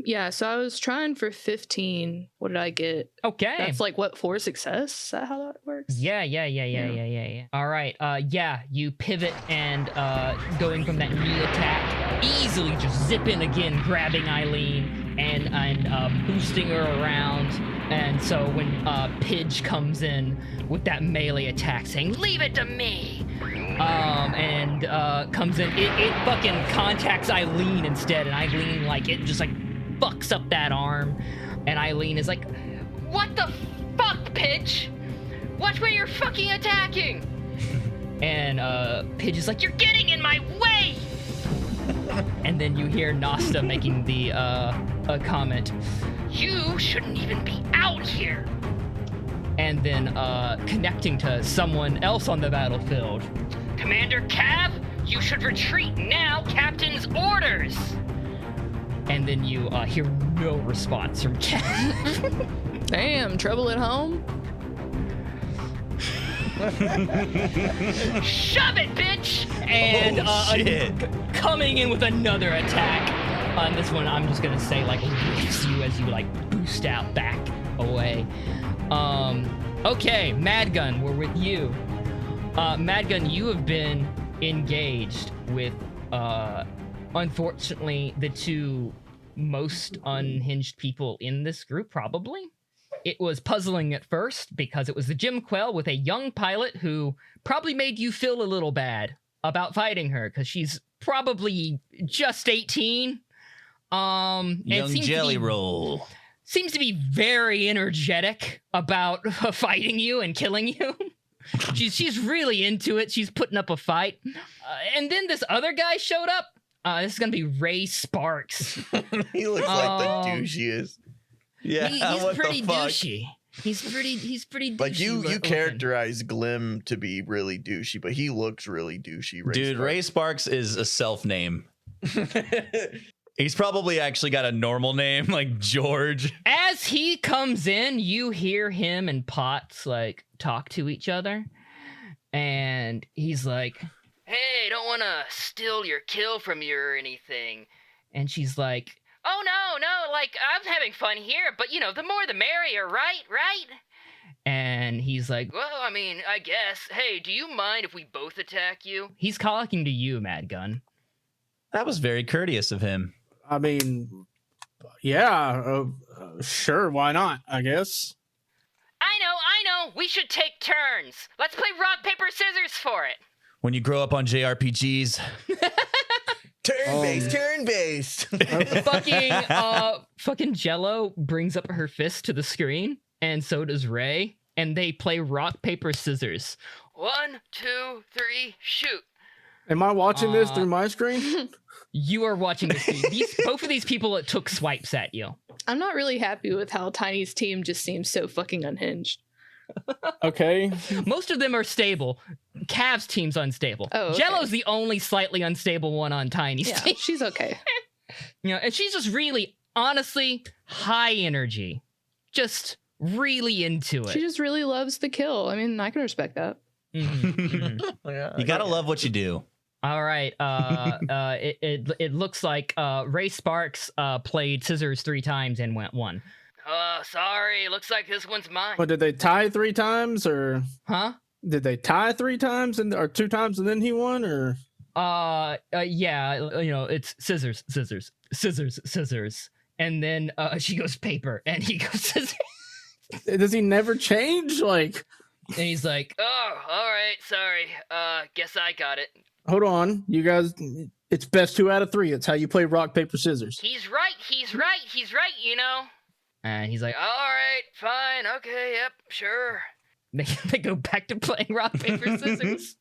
Yeah, so I was trying for 15. What did I get? Okay. That's 4 success? Is that how that works? Yeah. All right. You pivot and going from that knee attack, easily just zip in again, grabbing Eileen and boosting her around. And so when Pidge comes in with that melee attack saying, leave it to me, and comes in, it fucking contacts Eileen instead, and Eileen, it just fucks up that arm, and Eileen is like, what the fuck, Pidge? Watch where you're fucking attacking! And Pidge is like, you're getting in my way! And then you hear Nasta making the comment, you shouldn't even be out here! And then connecting to someone else on the battlefield. Commander Cav, you should retreat now, Captain's orders! And then you hear no response from Cav. Damn, trouble at home? Shove it, bitch! And coming in with another attack. On this one, I'm just gonna say, whiffs you as you, boost out back away. Okay, Madgun, we're with you. Madgun, you have been engaged with unfortunately, the two most unhinged people in this group, probably. It was puzzling at first because it was the Jim Quell with a young pilot who probably made you feel a little bad about fighting her because she's probably just 18. Young jelly roll. Seems to be very energetic about fighting you and killing you. She's really into it. She's putting up a fight. And then this other guy showed up. This is gonna be Ray Sparks. He looks like the douche he is. Yeah, he's what pretty the fuck? douchey. He's pretty douchey. Like you looking. characterize Glim to be really douchey, but he looks really douchey. Dude, Ray Sparks is a self name. He's probably actually got a normal name like George. As he comes in, you hear him and Potts like talk to each other, and he's like, "Hey, don't want to steal your kill from you or anything," and she's like, "Oh no, like I'm having fun here, but you know, the more the merrier, right? And he's like, "Well, I mean, I guess. Hey, do you mind if we both attack you?" He's talking to you, Mad Gun. That was very courteous of him. I mean, yeah, sure, why not? I guess. I know. We should take turns. Let's play rock, paper, scissors for it. When you grow up on JRPGs, turn-based. Fucking Jello brings up her fist to the screen, and so does Ray, and they play rock, paper, scissors. 1, 2, 3, shoot. Am I watching this through my screen? You are watching this feed. Both of these people took swipes at you. I'm not really happy with how Tiny's team just seems so fucking unhinged. Okay. Most of them are stable. Cav's team's unstable. Oh, okay. Jello's the only slightly unstable one on Tiny's Yeah, team. she's okay. You know, and she's just really, honestly, high energy. Just really into it. She just really loves the kill. I mean, I can respect that. you gotta love what you do. All right. It looks like Ray Sparks played scissors 3 times and went 1. Sorry. Looks like this one's mine. But did they tie 3 times, or Huh? did they tie 3 times or 2 times and then he won, or? Yeah. You know, it's scissors, and then she goes paper, and he goes scissors, Does he never change? Like, and he's like, "Oh, all right. Sorry. Guess I got it." hold on, you guys. It's best 2 out of 3. It's how you play rock, paper, scissors. He's right. You know. And he's like, "All right, fine, okay, yep, sure." They go back to playing rock, paper, scissors.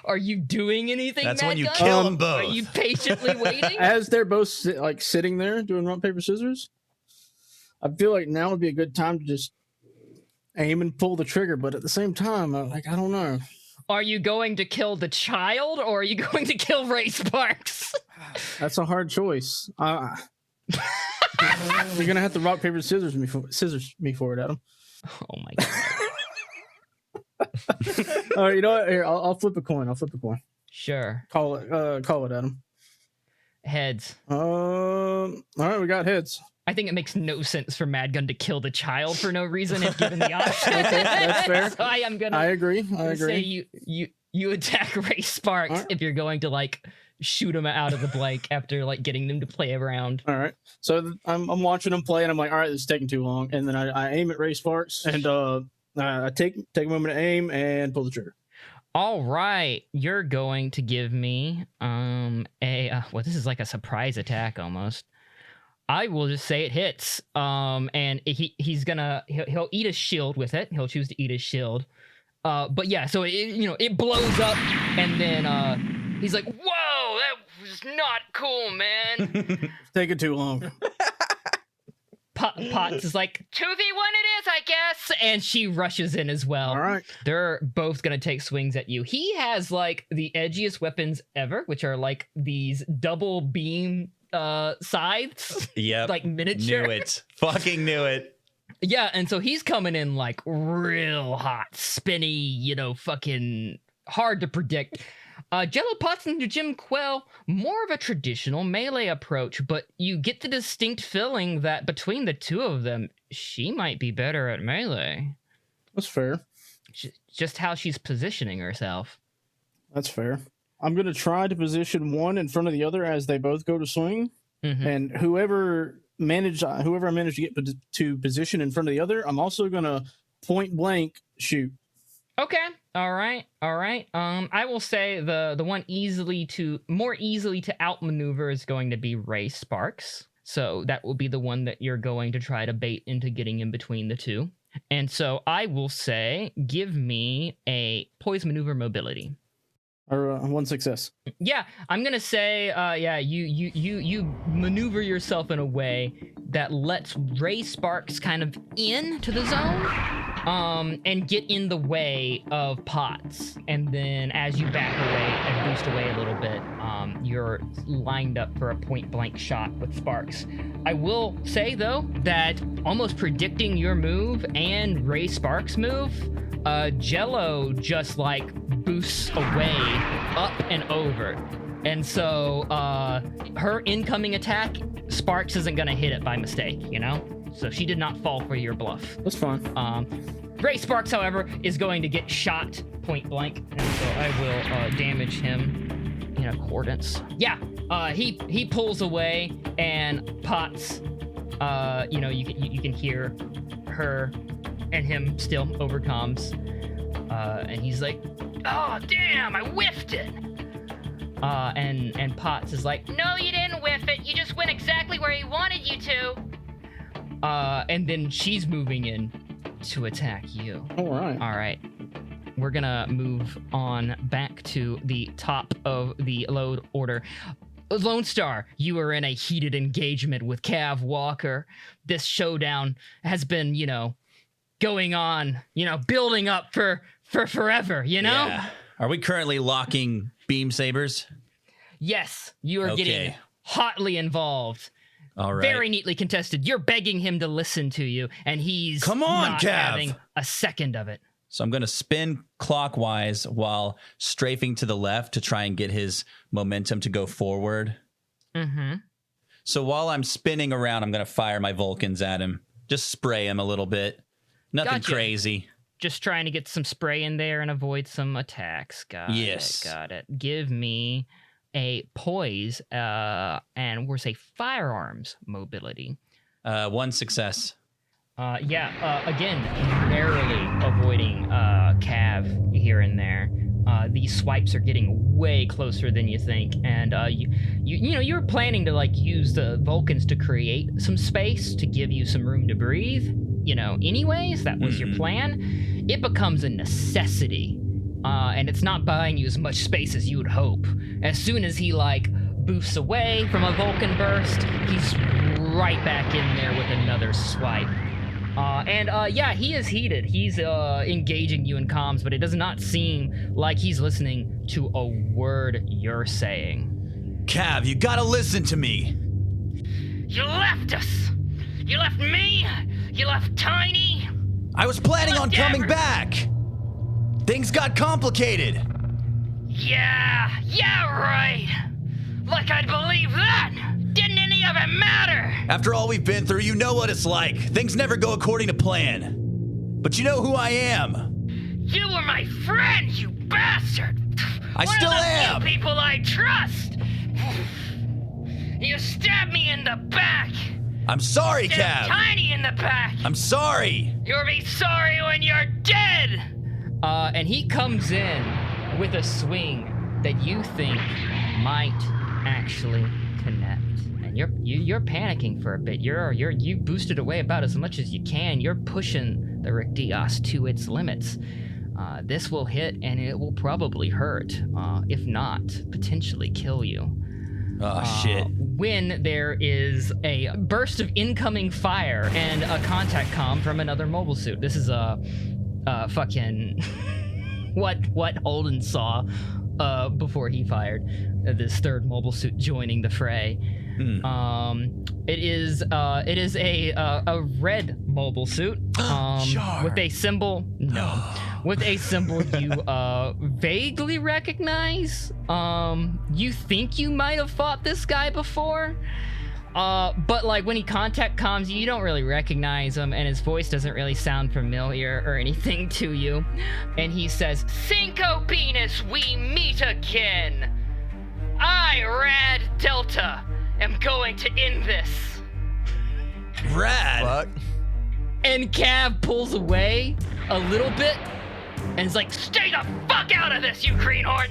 Are you doing anything? That's Mad when you Gun? kill them both. Are you patiently waiting? As they're both sitting there doing rock, paper, scissors, I feel like now would be a good time to just aim and pull the trigger. But at the same time, I don't know. Are you going to kill the child, or are you going to kill Ray Sparks? That's a hard choice. You're gonna have to rock, paper, scissors me for it, Adam. Oh my god. All right, you know what? Here, I'll flip a coin. Sure. Call it, Adam. Heads. All right, we got heads. I think it makes no sense for Mad Gun to kill the child for no reason if given the option. Okay, that's fair. So I am gonna I agree. say you attack Ray Sparks All right. if you're going to like shoot him out of the blank after like getting them to play around. All right. So I'm watching them play, and I'm like, all right, this is taking too long. And then I aim at Ray Sparks, and I take a moment to aim and pull the trigger. All right, you're going to give me this is like a surprise attack almost. I will just say it hits. And he'll eat a shield with it. He'll choose to eat his shield. But yeah, so it blows up, and then he's like, "Whoa, that was not cool, man." It's taking too long. Potts is like, 2v1 it is, I guess, and she rushes in as well. All right. They're both gonna take swings at you. He has like the edgiest weapons ever, which are like these double beam scythes. Yep. Like miniature. Knew it. Fucking knew it. Yeah, and so he's coming in like real hot, spinny, fucking hard to predict. Jello Potts and Jim Quell, more of a traditional melee approach, but you get the distinct feeling that between the two of them, she might be better at melee. That's fair. Just how she's positioning herself. That's fair. I'm gonna try to position one in front of the other as they both go to swing, and whoever I manage to get to position in front of the other, I'm also gonna point blank shoot. Okay. All right. I will say the one more easily to outmaneuver is going to be Ray Sparks. So that will be the one that you're going to try to bait into getting in between the two. And so I will say, give me a poise maneuver mobility. Or one success. Yeah, I'm gonna say, you maneuver yourself in a way that lets Ray Sparks kind of into the zone, and get in the way of Potts. And then as you back away and boost away a little bit, you're lined up for a point-blank shot with Sparks. I will say, though, that almost predicting your move and Ray Sparks' move, Jello just, like, boosts away, up and over. And so, her incoming attack, Sparks isn't gonna hit it by mistake, you know? So she did not fall for your bluff. That's fine. Ray Sparks, however, is going to get shot point blank, and so I will damage him in accordance. Yeah, he pulls away, and Potts, you can hear her and him still over comms, and he's like, "Oh damn, I whiffed it." And Potts is like, "No, you didn't whiff it. You just went exactly where he wanted you to." And then she's moving in to attack you. All right. We're gonna move on back to the top of the load order. Lone Star, you are in a heated engagement with Cav Walker. This showdown has been, going on, building up for forever, Yeah. Are we currently locking beam sabers? Yes, you are getting hotly involved. All right. Very neatly contested. You're begging him to listen to you, and he's not Cav. having a second of it. So I'm going to spin clockwise while strafing to the left to try and get his momentum to go forward. Mm-hmm. So while I'm spinning around, I'm going to fire my Vulcans at him. Just spray him a little bit. Nothing crazy. Just trying to get some spray in there and avoid some attacks. Got it. Give me a poise, and we'll say firearms mobility. One success. Again, narrowly avoiding Cav here and there. These swipes are getting way closer than you think, and you're planning to use the Vulcans to create some space to give you some room to breathe. Anyways, that was your plan. It becomes a necessity. And it's not buying you as much space as you would hope. As soon as he, boosts away from a Vulcan burst, he's right back in there with another swipe. He is heated. He's engaging you in comms, but it does not seem like he's listening to a word you're saying. Cav, you gotta listen to me. You left us. You left me. You left Tiny. I was planning on coming back. Things got complicated. Yeah, right. Like I'd believe that. Didn't any of it matter? After all we've been through, you know what it's like. Things never go according to plan. But you know who I am. You were my friend, you bastard. I still am. One of the few people I trust. You stabbed me in the back. I'm sorry, Stabbed Cav. Tiny in the back. I'm sorry. You'll be sorry when you're dead. And he comes in with a swing that you think might actually connect. And you're panicking for a bit. You boosted away about as much as you can. You're pushing the Rictios to its limits. This will hit, and it will probably hurt. If not, potentially kill you. Oh, shit. When there is a burst of incoming fire and a contact comm from another mobile suit. This is a fucking what Holden saw before he fired this third mobile suit joining the fray. It is a red mobile suit with a symbol with a symbol you vaguely recognize. You think you might have fought this guy before, but when he contact comms you don't really recognize him, and his voice doesn't really sound familiar or anything to you. And he says, "Cinco Penis, we meet again. I, Rad Delta, am going to end this. Rad. Fuck. And Cav pulls away a little bit and is like, stay the fuck out of this, you greenhorn!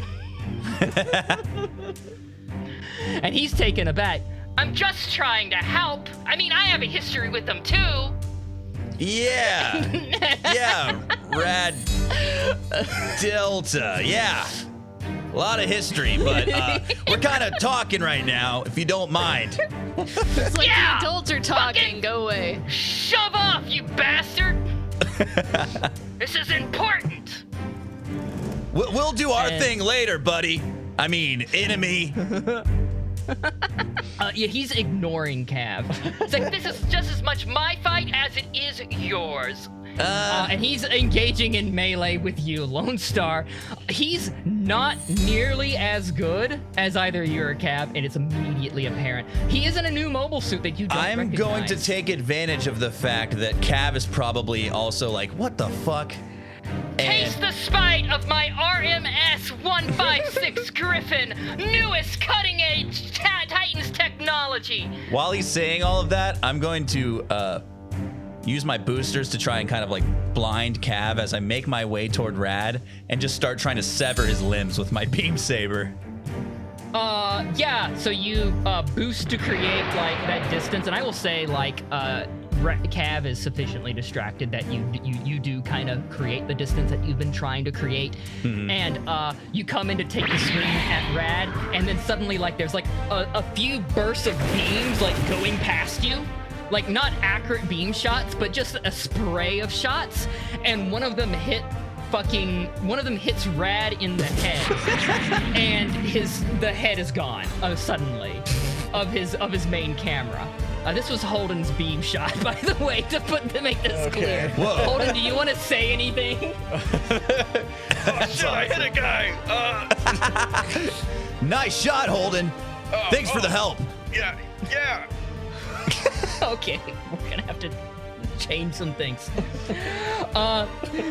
And he's taken aback. I'm just trying to help. I mean, I have a history with them too. Yeah. Yeah. Rad Delta. Yeah. A lot of history, but we're kind of talking right now, if you don't mind. It's like Yeah, the adults are talking. fucking- Go away. Shove off, you bastard! This is important. We'll do our And- thing later, buddy. I mean, enemy. Yeah, he's ignoring Cav. It's like, this is just as much my fight as it is yours. And he's engaging in melee with you, Lone Star. He's not nearly as good as either you or Cav, and it's immediately apparent. He is in a new mobile suit that you don't I'm going to recognize. take advantage of the fact that Cav is probably also like, what the fuck? Taste the spite of my RMS 156 Griffin, newest cutting-edge Titans technology. While he's saying all of that, I'm going to use my boosters to try and kind of like blind Cav as I make my way toward Rad and just start trying to sever his limbs with my beam saber. Yeah, so you boost to create like that distance, and I will say like Cav is sufficiently distracted that you do kind of create the distance that you've been trying to create, and you come in to take the swing at Rad, and then suddenly like there's like a few bursts of beams like going past you. Like not accurate beam shots, but just a spray of shots, and one of them hits Rad in the head, and the head is gone suddenly of his main camera. This was Holden's beam shot, by the way, to make this clear. Whoa. Holden, do you want to say anything? Oh shit, I hit a guy. Nice shot, Holden. Thanks for the help. Yeah. Okay, we're gonna have to change some things.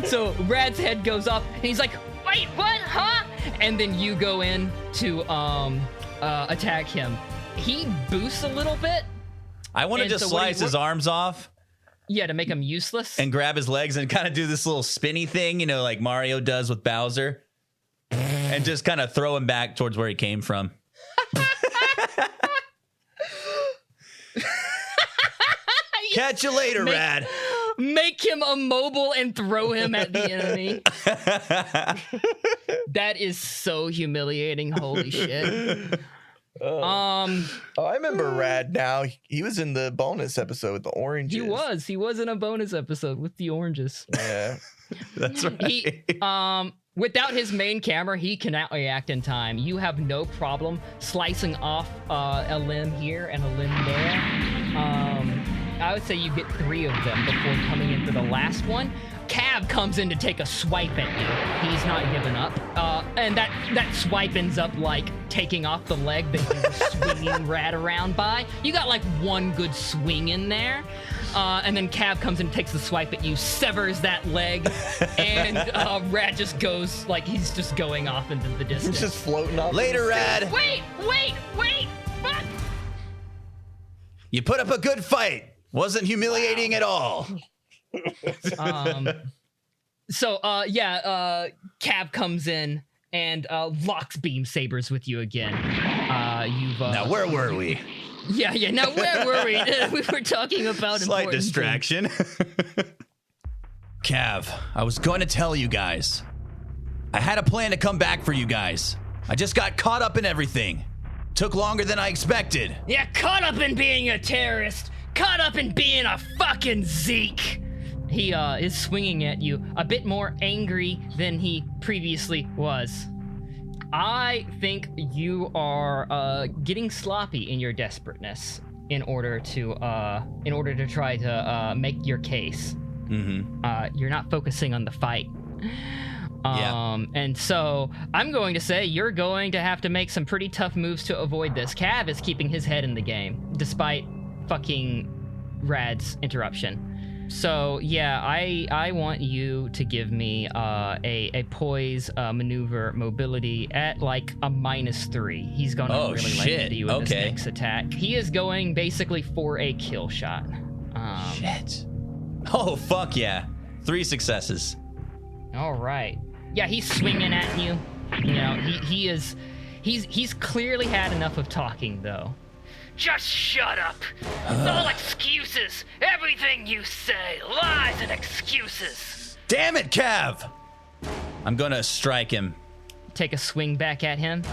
So Rad's head goes up, and he's like, "Wait, what? Huh?" And then you go in to attack him. He boosts a little bit. I want to And just so what do you- slice his arms off Yeah, to make him useless. and grab his legs and kind of do this little spinny thing, you know, like Mario does with Bowser, and just kind of throw him back towards where he came from. Catch you later, Rad. Make him immobile and throw him at the enemy. That is so humiliating. Holy shit. Oh, I remember Rad now. He was in the bonus episode with the oranges. He was in a bonus episode with the oranges. Yeah. That's right. He, without his main camera, he cannot react in time. You have no problem slicing off a limb here and a limb there. I would say you get 3 of them before coming in for the last one. Cav comes in to take a swipe at you. He's not giving up. And that swipe ends up like taking off the leg that you were swinging Rad around by. You got like one good swing in there. And then Cav comes in and takes the swipe at you, severs that leg, and Rad just goes like he's just going off into the distance. He's just floating off. Later, Rad. Wait! What? You put up a good fight. Wasn't humiliating at all. Cav comes in and locks beam sabers with you again. Now, where were we? Yeah. Now, where were we? We were talking about Slight important distraction. Cav, I was going to tell you guys. I had a plan to come back for you guys. I just got caught up in everything. Took longer than I expected. things. Yeah, caught up in being a terrorist. Caught up in being a fucking Zeke. He is swinging at you, a bit more angry than he previously was. I think you are getting sloppy in your desperateness in order to try to make your case. Mm-hmm. You're not focusing on the fight. And so I'm going to say you're going to have to make some pretty tough moves to avoid this. Cav is keeping his head in the game, despite fucking Rad's interruption. So yeah, I want you to give me a poise, maneuver, mobility at like a -3. He's gonna Oh, really like shit. you in this Okay. next attack. He is going basically for a kill shot. Shit. Oh, fuck yeah. 3 successes. All right. Yeah, he's swinging at you. You know, he's clearly had enough of talking though. Just shut up. It's all excuses. Everything you say, lies and excuses. Damn it, Cav! I'm gonna strike him. Take a swing back at him.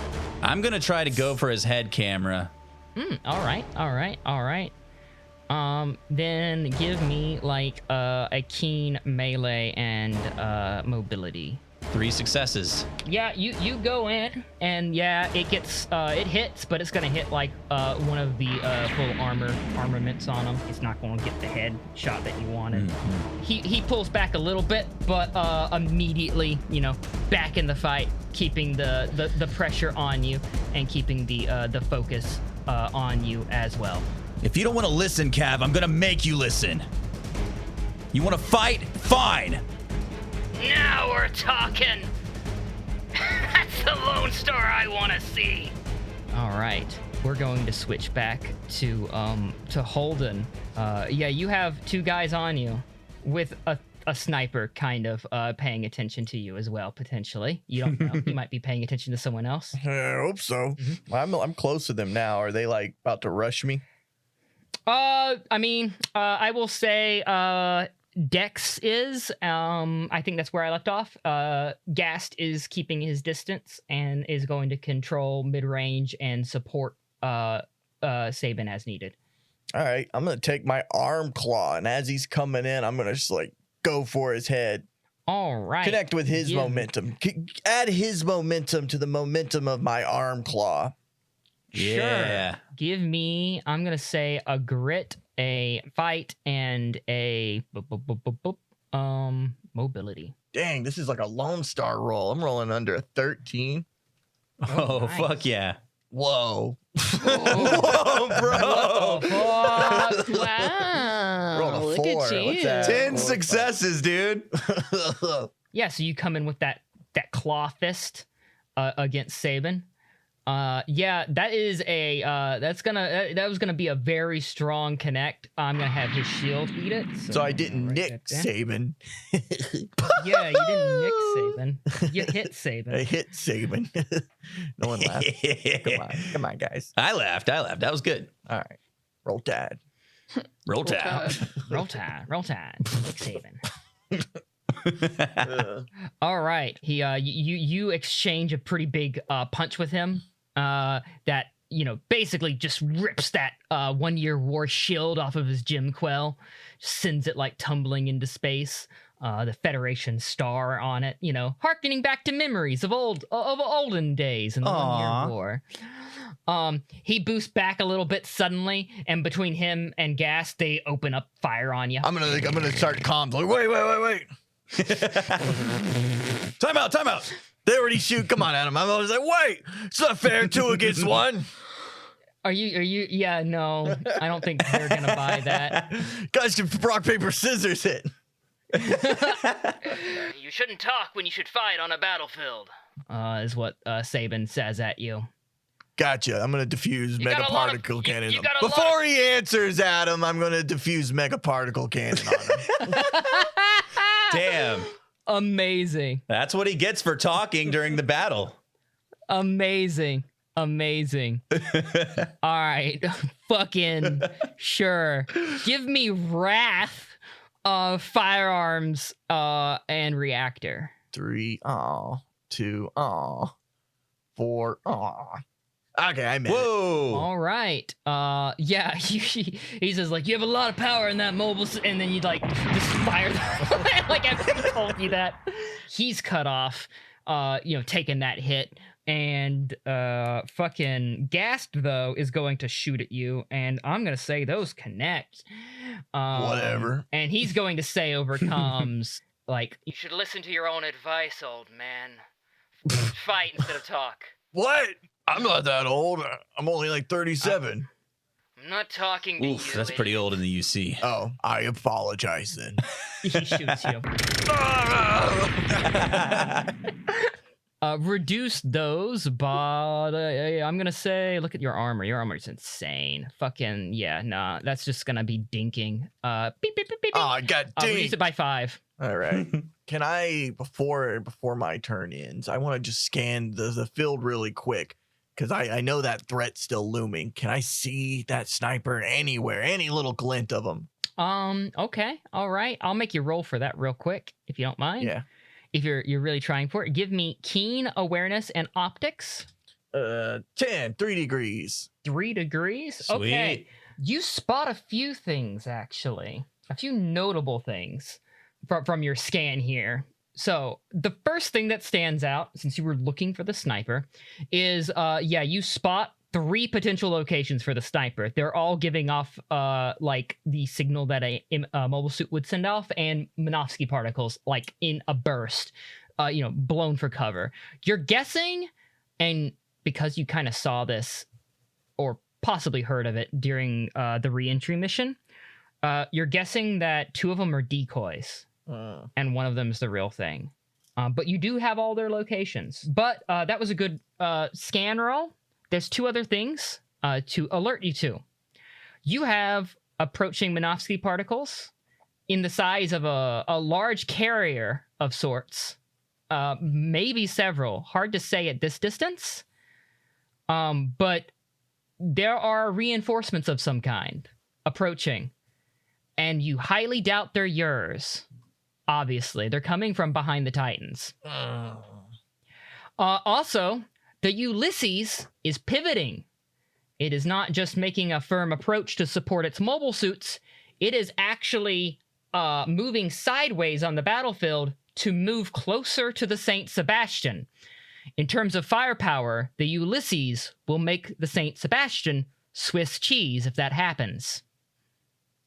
I'm gonna try to go for his head camera. All right. Then give me like a keen melee and mobility. 3 successes. Yeah, you go in and yeah, it gets it hits, but it's gonna hit like one of the full armaments on him. It's not gonna get the head shot that you wanted. He pulls back a little bit, but immediately, you know, back in the fight, keeping the pressure on you and keeping the focus on you as well. If you don't want to listen, Cav, I'm gonna make you listen. You want to fight? Fine. Now we're talking. That's the Lone Star I want to see. All right, we're going to switch back to Holden. Yeah, you have 2 guys on you with a sniper kind of paying attention to you as well, potentially. You don't know. He might be paying attention to someone else. I hope so. I'm close to them now. Are they like about to rush me? I mean, I will say Dex is. I think that's where I left off. Gast is keeping his distance and is going to control mid-range and support Sabin as needed. All right, I'm gonna take my arm claw, and as he's coming in, I'm gonna just like go for his head. All right. Connect with his momentum. Add his momentum to the momentum of my arm claw. Yeah. Sure. Give me, I'm going to say a grit, a fight, and a mobility. Dang, this is like a Lone Star roll. I'm rolling under a 13. Oh, nice. fuck yeah. Whoa. Whoa, bro. Wow. Rolled a Look 4. at you. What's that? 10 successes, dude. Yeah, so you come in with that claw fist against Sabin. Yeah, that is a that was gonna be a very strong connect. I'm gonna have his shield eat it. So I didn't nick Sabin. Yeah, you didn't nick Sabin. You hit Sabin. I hit Sabin. No one laughed. Come on, guys. I laughed. That was good. All right, roll Tide. Roll tap. Roll Tide. Nick Sabin. All right, you exchange a pretty big punch with him. That, you know, basically just rips that 1-year war shield off of his Jim Quell, sends it like tumbling into space. The Federation star on it, you know, harkening back to memories of olden days in the 1-year war. He boosts back a little bit suddenly, and between him and Gas, they open up fire on you. I'm gonna start comms. Like, wait. Time out. They already shoot. Come on, Adam. I'm always like, wait, it's not fair. 2 against 1. Are you? Yeah, no, I don't think they're gonna buy that. Guys can rock, paper, scissors it. You shouldn't talk when you should fight on a battlefield. Is what Sabin says at you. Gotcha. I'm gonna diffuse mega particle cannon. you got a lot Before he answers, Adam, I'm gonna diffuse mega particle cannon on him. Damn. Amazing. That's what he gets for talking during the battle. Amazing. All right. Fucking sure. Give me Wrath, Firearms, and Reactor. 3, 2, 4, Okay, I made it. Whoa. All right. Yeah, he says, like, you have a lot of power in that mobile, and then you, like, just fire like, after he told you that. He's cut off, you know, taking that hit, and fucking Gast, though, is going to shoot at you, and I'm going to say those connect. Whatever. And he's going to say over comms, like, You should listen to your own advice, old man. Fight instead of talk. What? I'm not that old. I'm only like 37. I'm not talking to you. Oof, that's pretty old in the UC. Oh, I apologize then. He shoots you. Reduce those, but I'm gonna say, look at your armor. Your armor's insane. Fucking yeah, nah. That's just gonna be dinking. Beep, beep, beep, beep, beep. Oh, I got Reduce it by 5. All right. Can I, before my turn ends, I want to just scan the field really quick because I know that threat's still looming. Can I see that sniper anywhere? Any little glint of him? Okay, all right. I'll make you roll for that real quick if you don't mind. Yeah. If you're really trying for it, give me keen awareness and optics. 10, 3 degrees. 3 degrees. Sweet. Okay. You spot a few things actually, a few notable things from your scan here. So the first thing that stands out, since you were looking for the sniper, is you spot 3 potential locations for the sniper. They're all giving off like the signal that a mobile suit would send off, and Minovsky particles like in a burst, blown for cover. You're guessing, and because you kind of saw this or possibly heard of it during the re-entry mission, you're guessing that 2 of them are decoys. And one of them is the real thing. But you do have all their locations. But that was a good scan roll. There's 2 other things to alert you to. You have approaching Minovsky particles in the size of a large carrier of sorts. Maybe several. Hard to say at this distance. But there are reinforcements of some kind approaching. And you highly doubt they're yours. Obviously, they're coming from behind the Titans. Also, the Ulysses is pivoting. It is not just making a firm approach to support its mobile suits. It is actually moving sideways on the battlefield to move closer to the Saint Sebastian. In terms of firepower, the Ulysses will make the Saint Sebastian Swiss cheese if that happens.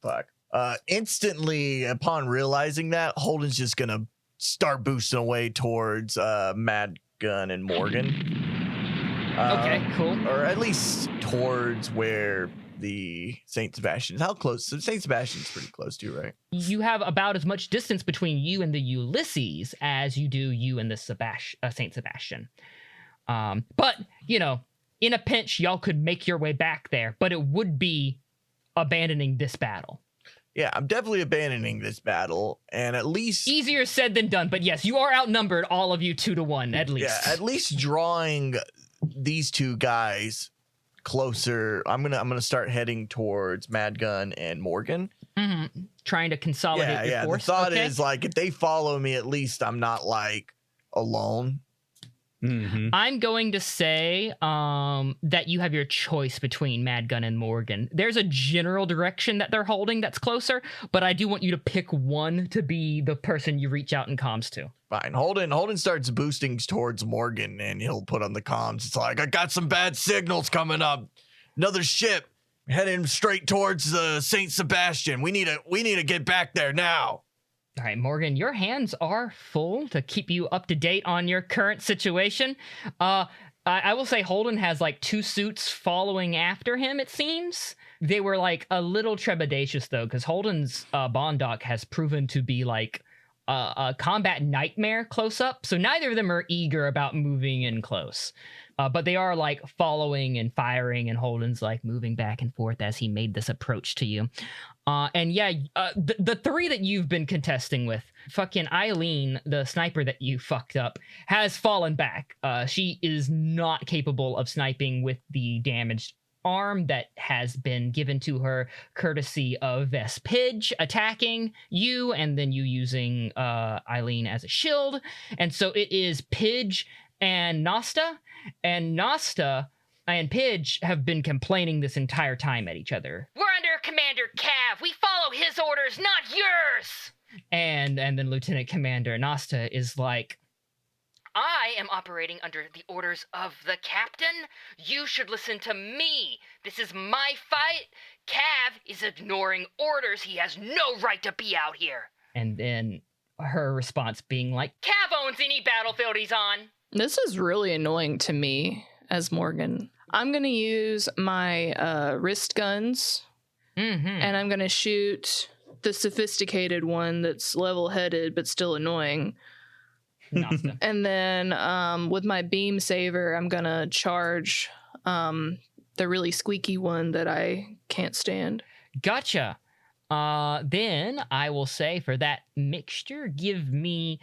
Fuck. Instantly, upon realizing that, Holden's just gonna start boosting away towards Mad Gun and Morgan. Okay, cool. Or at least towards where the Saint Sebastian is. How close? So Saint Sebastian's pretty close to you, right? You have about as much distance between you and the Ulysses as you do you and the Saint Sebastian. But, in a pinch, y'all could make your way back there, but it would be abandoning this battle. Yeah, I'm definitely abandoning this battle, and at least... Easier said than done, but yes, you are outnumbered, all of you 2-1, at least. Yeah, at least drawing these 2 guys closer. I'm gonna start heading towards Mad Gun and Morgan. Mm-hmm. Trying to consolidate your force. The thought is, like, if they follow me, at least I'm not, like, alone. Mm-hmm. I'm going to say that you have your choice between Mad Gun and Morgan. There's a general direction that they're holding that's closer, but I do want you to pick one to be the person you reach out and comms to. Fine. Holden starts boosting towards Morgan, and he'll put on the comms. It's like, I got some bad signals coming up. Another ship heading straight towards the Saint Sebastian. We need to get back there now. All right, Morgan, your hands are full to keep you up to date on your current situation. I will say Holden has like 2 suits following after him, it seems. They were like a little trepidatious though, because Holden's Bondoc has proven to be like a combat nightmare close up. So neither of them are eager about moving in close. But they are like following and firing, and Holden's like moving back and forth as he made this approach to you. The 3 that you've been contesting with, fucking Eileen, the sniper that you fucked up, has fallen back. She is not capable of sniping with the damaged arm that has been given to her courtesy of Vespidge attacking you, and then you using Eileen as a shield. And so it is Pidge and Nasta. And Nasta and Pidge have been complaining this entire time at each other. We're under Commander Cav. We follow his orders, not yours. And then Lieutenant Commander Nasta is like, I am operating under the orders of the captain. You should listen to me. This is my fight. Cav is ignoring orders. He has no right to be out here. And then her response being like, Cav owns any battlefield he's on. This is really annoying to me as Morgan. I'm gonna use my wrist guns, and I'm gonna shoot the sophisticated one that's level-headed but still annoying. And then with my beam saber, I'm gonna charge the really squeaky one that I can't stand. Gotcha. Then I will say for that mixture, give me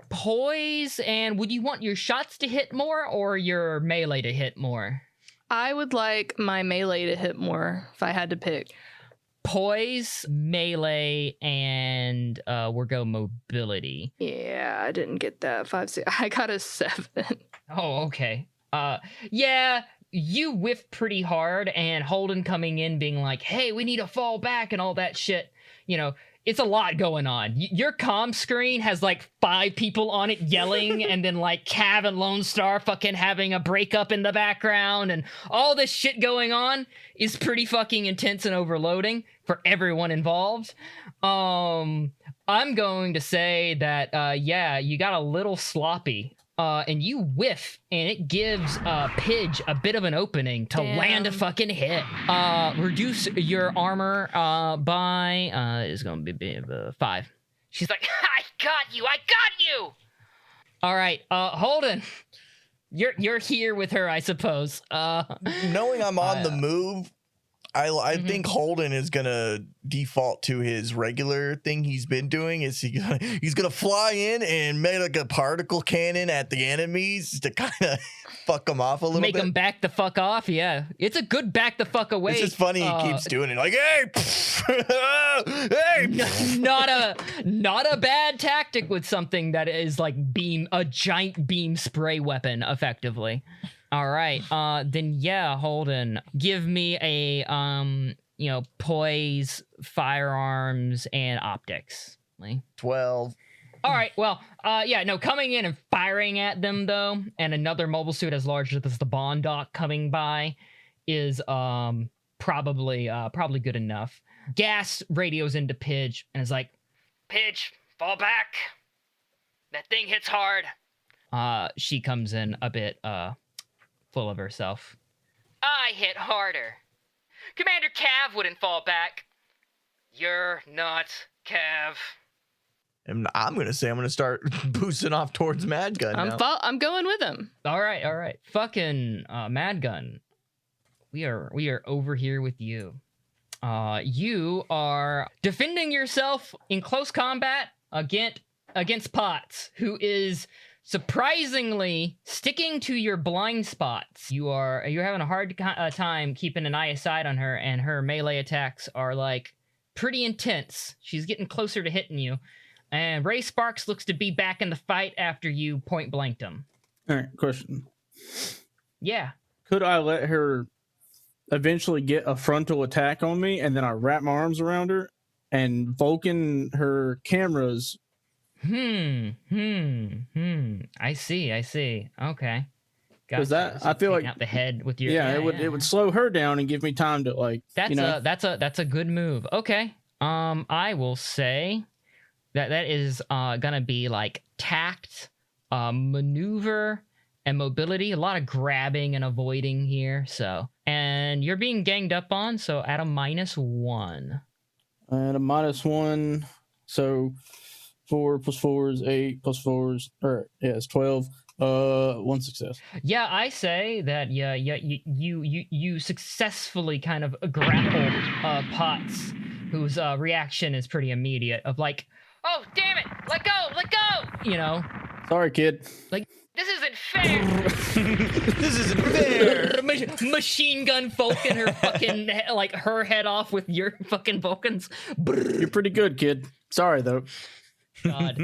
poise, and would you want your shots to hit more or your melee to hit more? I would like my melee to hit more if I had to pick. Poise, melee, and we'll go mobility. Yeah, I didn't get that. 5, 6. I got a 7. Oh, okay. Yeah, you whiff pretty hard, and Holden coming in being like, hey, we need to fall back and all that shit. You know, it's a lot going on. Your comm screen has like 5 people on it yelling, and then like Cav and Lone Star fucking having a breakup in the background, and all this shit going on is pretty fucking intense and overloading for everyone involved. I'm going to say that, yeah, you got a little sloppy. And you whiff, and it gives Pidge a bit of an opening to land a fucking hit. Reduce your armor by is going to be 5. She's like, I got you! I got you! All right, Holden, you're here with her, I suppose. Knowing I'm on the move, I think Holden is gonna default to his regular thing he's been doing. Is he's gonna fly in and make like a particle cannon at the enemies to kind of fuck them off a little bit. Make them back the fuck off. Yeah, it's a good back the fuck away. It's just funny he keeps doing it. Like, hey, hey. Not a bad tactic with something that is like a giant beam spray weapon, effectively. All right, then yeah, Holden, give me a poise, firearms, and optics. 12. All right, well, yeah, no, coming in and firing at them though, and another mobile suit as large as the Bond dock coming by is probably good enough. Gas radios into Pidge and is like, Pidge, fall back. That thing hits hard. She comes in a bit full of herself. I hit harder. Commander Cav wouldn't fall back. You're not Cav. And I'm gonna say I'm gonna start boosting off towards Mad Gun now. I'm going with him. All right. Fucking Mad Gun. We are over here with you. You are defending yourself in close combat against Potts, who is surprisingly sticking to your blind spots. You're having a hard time keeping an eye aside on her, and her melee attacks are like pretty intense. She's getting closer to hitting you, and Ray Sparks looks to be back in the fight after you point blanked him. All right, question. Yeah. Could I let her eventually get a frontal attack on me, and then I wrap my arms around her and Vulcan her cameras? I see. Okay. Because Gotcha. I feel like out the head with your it would slow her down and give me time to like. That's a good move. Okay. I will say that is gonna be like tact, maneuver, and mobility. A lot of grabbing and avoiding here. So, and you're being ganged up on. So at a -1. At a -1. So 4 + 4 is 8 + 4 is it's 12. 1 success. Yeah, I say that. Yeah. You successfully kind of grappled Potts, whose reaction is pretty immediate. Of like, oh damn it! Let go! You know. Sorry, kid. Like, this isn't fair. This isn't fair. Machine gun Vulcan her fucking like her head off with your fucking Vulcans. You're pretty good, kid. Sorry though. God.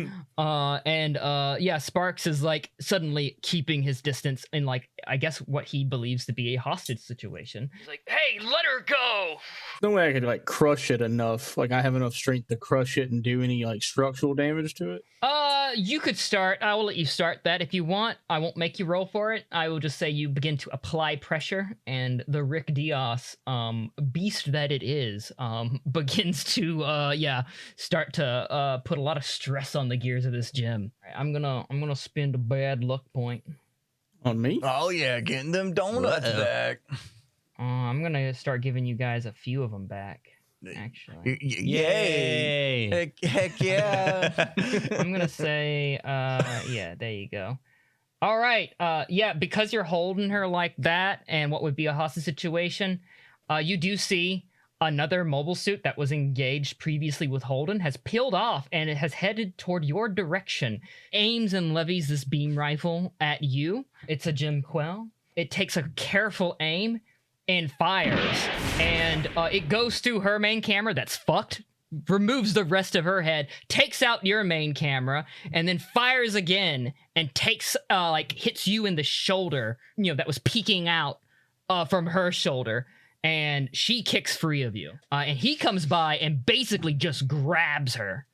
Yeah, Sparks is like suddenly keeping his distance in like I guess what he believes to be a hostage situation. He's like, hey, let her go. No way I could like crush it enough. Like I have enough strength to crush it and do any like structural damage to it. You could start. I will let you start that if you want. I won't make you roll for it. I will just say you begin to apply pressure, and the Rick Diaz, beast that it is, begins to start to put a lot of stress on the gears of this gym. I'm gonna spend a bad luck point. On me? Oh yeah, getting them donuts Uh-oh. back. I'm gonna start giving you guys a few of them back. Actually, Yay! Heck yeah! I'm gonna say, yeah, there you go. All right, yeah, because you're holding her like that, and what would be a hostage situation, you do see another mobile suit that was engaged previously with Holden has peeled off and it has headed toward your direction. Aims and levies this beam rifle at you. It's a Jim Quell. It takes a careful aim and fires, and it goes through her main camera that's fucked, removes the rest of her head, takes out your main camera, and then fires again and takes hits you in the shoulder, that was peeking out from her shoulder, and she kicks free of you. And he comes by and basically just grabs her.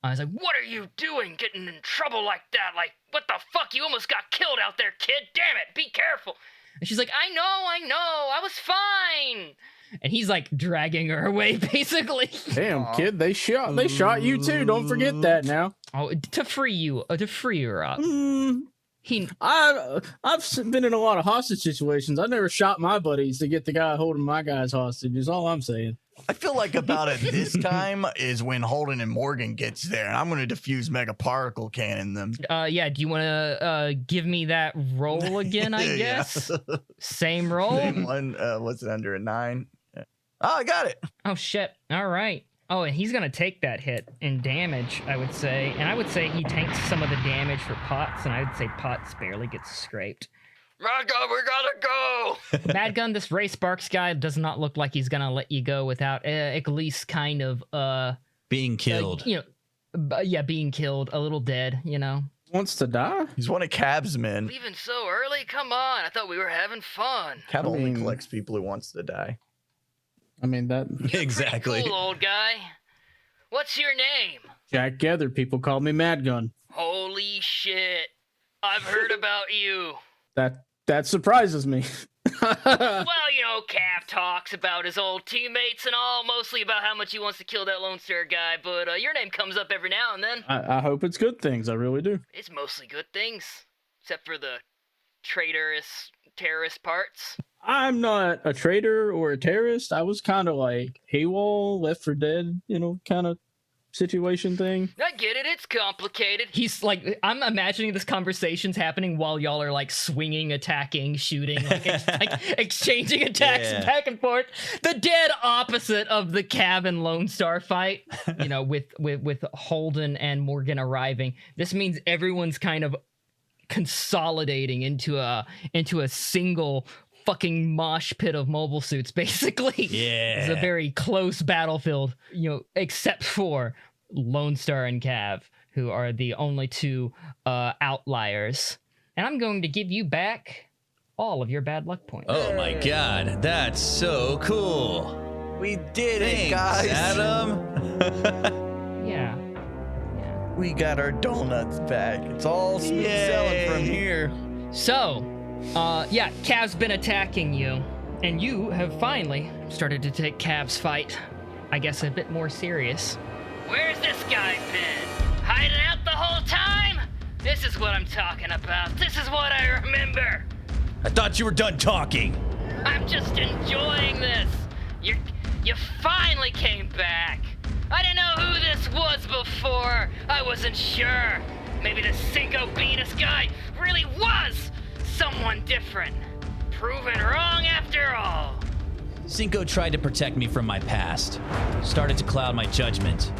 He's like, What are you doing getting in trouble like that? Like, what the fuck? You almost got killed out there, kid. Damn it. Be careful. and she's like, I know, I was fine. And he's like dragging her away, basically. Damn, kid, they shot you too. Don't forget that now. Oh, to free her up. I've been in a lot of hostage situations. I never shot my buddies to get the guy holding my guys hostage. Is all I'm saying. I feel like about it this time is when Holden and Morgan gets there, and I'm going to diffuse mega particle cannon them. Yeah. Do you want to give me that roll again? I Yeah. guess. Same roll. Same one. What's it under a 9? Oh, I got it. Oh shit! All right. Oh, and he's gonna take that hit in damage, I would say, and I would say he tanks some of the damage for Potts, and I would say Potts barely gets scraped. Mad Gun, we gotta go. Mad Gun, this Ray Sparks guy does not look like he's gonna let you go without at least kind of being killed. Being killed, a little dead, Wants to die? He's one of Cab's men. Leaving so early? Come on. I thought we were having fun. Cab only collects people who wants to die. I mean that. Exactly. Cool, old guy. What's your name? Jack Gather. People call me Mad Gun. Holy shit. I've heard about you. That surprises me. Well, Cav talks about his old teammates and all, mostly about how much he wants to kill that Lone Star guy, but your name comes up every now and then. I hope it's good things. I really do. It's mostly good things, except for the traitorous terrorist parts. I'm not a traitor or a terrorist. I was kind of like AWOL, Left 4 Dead, kind of situation thing. I get it. It's complicated. He's like, I'm imagining this conversation's happening while y'all are like swinging, attacking, shooting, exchanging attacks back and forth. The dead opposite of the Cav and Lone Star fight, with Holden and Morgan arriving. This means everyone's kind of consolidating into a single fucking mosh pit of mobile suits, basically. Yeah. It's a very close battlefield, except for Lone Star and Cav, who are the only two outliers. And I'm going to give you back all of your bad luck points. Oh my god, that's so cool. We did it, Thanks, guys. Adam. Yeah. We got our donuts back. It's all smooth selling from here. So, Cav's been attacking you, and you have finally started to take Cav's fight, I guess, a bit more serious. Where's this guy been? Hiding out the whole time? This is what I'm talking about. This is what I remember. I thought you were done talking. I'm just enjoying this. You finally came back. I didn't know who this was before. I wasn't sure. Maybe the Cinco Venus guy really was someone different. Proven wrong after all. Cinco tried to protect me from my past. Started to cloud my judgment.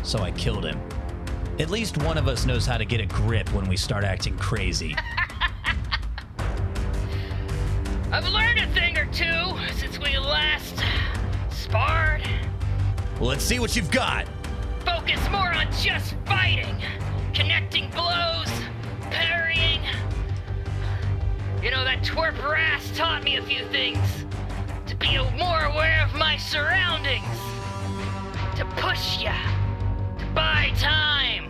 So I killed him. At least one of us knows how to get a grip when we start acting crazy. I've learned a thing or two since we last sparred. Well, let's see what you've got. Focus more on just fighting. Connecting blows. Parrying. That twerp ass taught me a few things. To be more aware of my surroundings. To push ya. To buy time.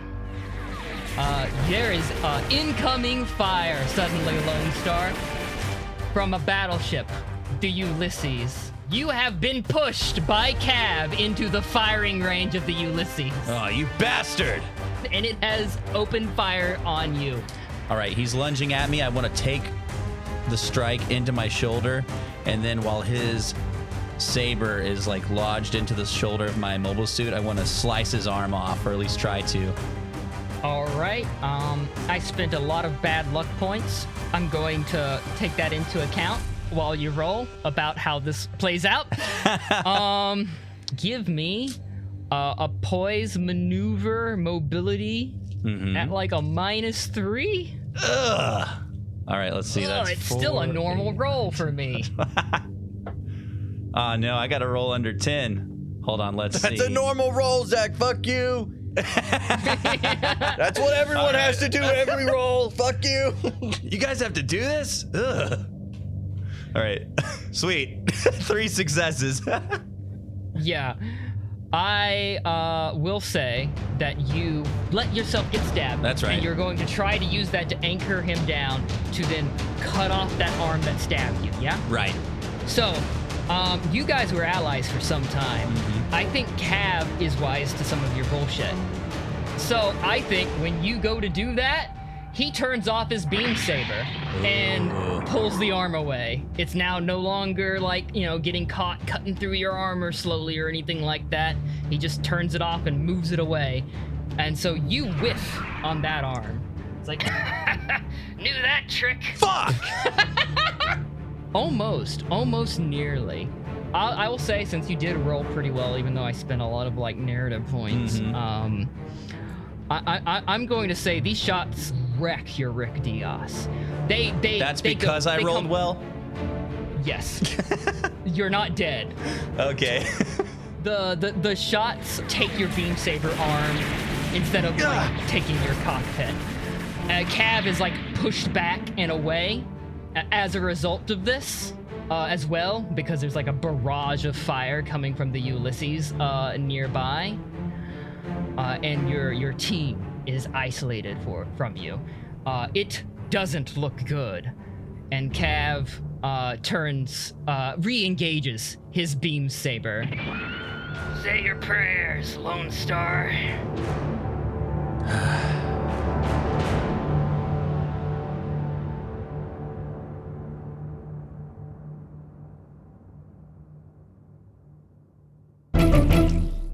There is incoming fire, suddenly, Lone Star, from a battleship, the Ulysses. You have been pushed by Cav into the firing range of the Ulysses. Oh, you bastard! And it has opened fire on you. All right, he's lunging at me. I want to take the strike into my shoulder, and then while his saber is like lodged into the shoulder of my mobile suit, I want to slice his arm off, or at least try to. All right. I spent a lot of bad luck points. I'm going to take that into account while you roll about how this plays out. Give me a poise, maneuver, mobility at like a -3. Ugh. All right, let's see. That's it's still a normal roll for me. Oh, no, I got to roll under 10. Hold on, let's see. That's a normal roll, Zach. Fuck you. That's what everyone has to do every roll. Fuck you. You guys have to do this? Ugh. All right. Sweet. 3 successes. Yeah. I will say that you let yourself get stabbed. That's right. And you're going to try to use that to anchor him down to then cut off that arm that stabbed you, yeah? Right. So, you guys were allies for some time. I think Cav is wise to some of your bullshit. So, I think when you go to do that, he turns off his beam saber and pulls the arm away. It's now no longer like, you know, getting caught cutting through your armor slowly or anything like that. He just turns it off and moves it away. And so you whiff on that arm. It's like, Knew that trick. Fuck! almost nearly. I will say, since you did roll pretty well, even though I spent a lot of like narrative points, I'm going to say these shots wreck your Rick Diaz. That's because I rolled well? Yes. You're not dead. Okay. The shots take your beam saber arm instead of like taking your cockpit. Cav is like pushed back and away as a result of this as well, because there's like a barrage of fire coming from the Ulysses nearby. And your team is isolated from you. It doesn't look good. And Cav re-engages his beam saber. Say your prayers, Lone Star.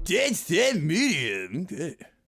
That's that medium.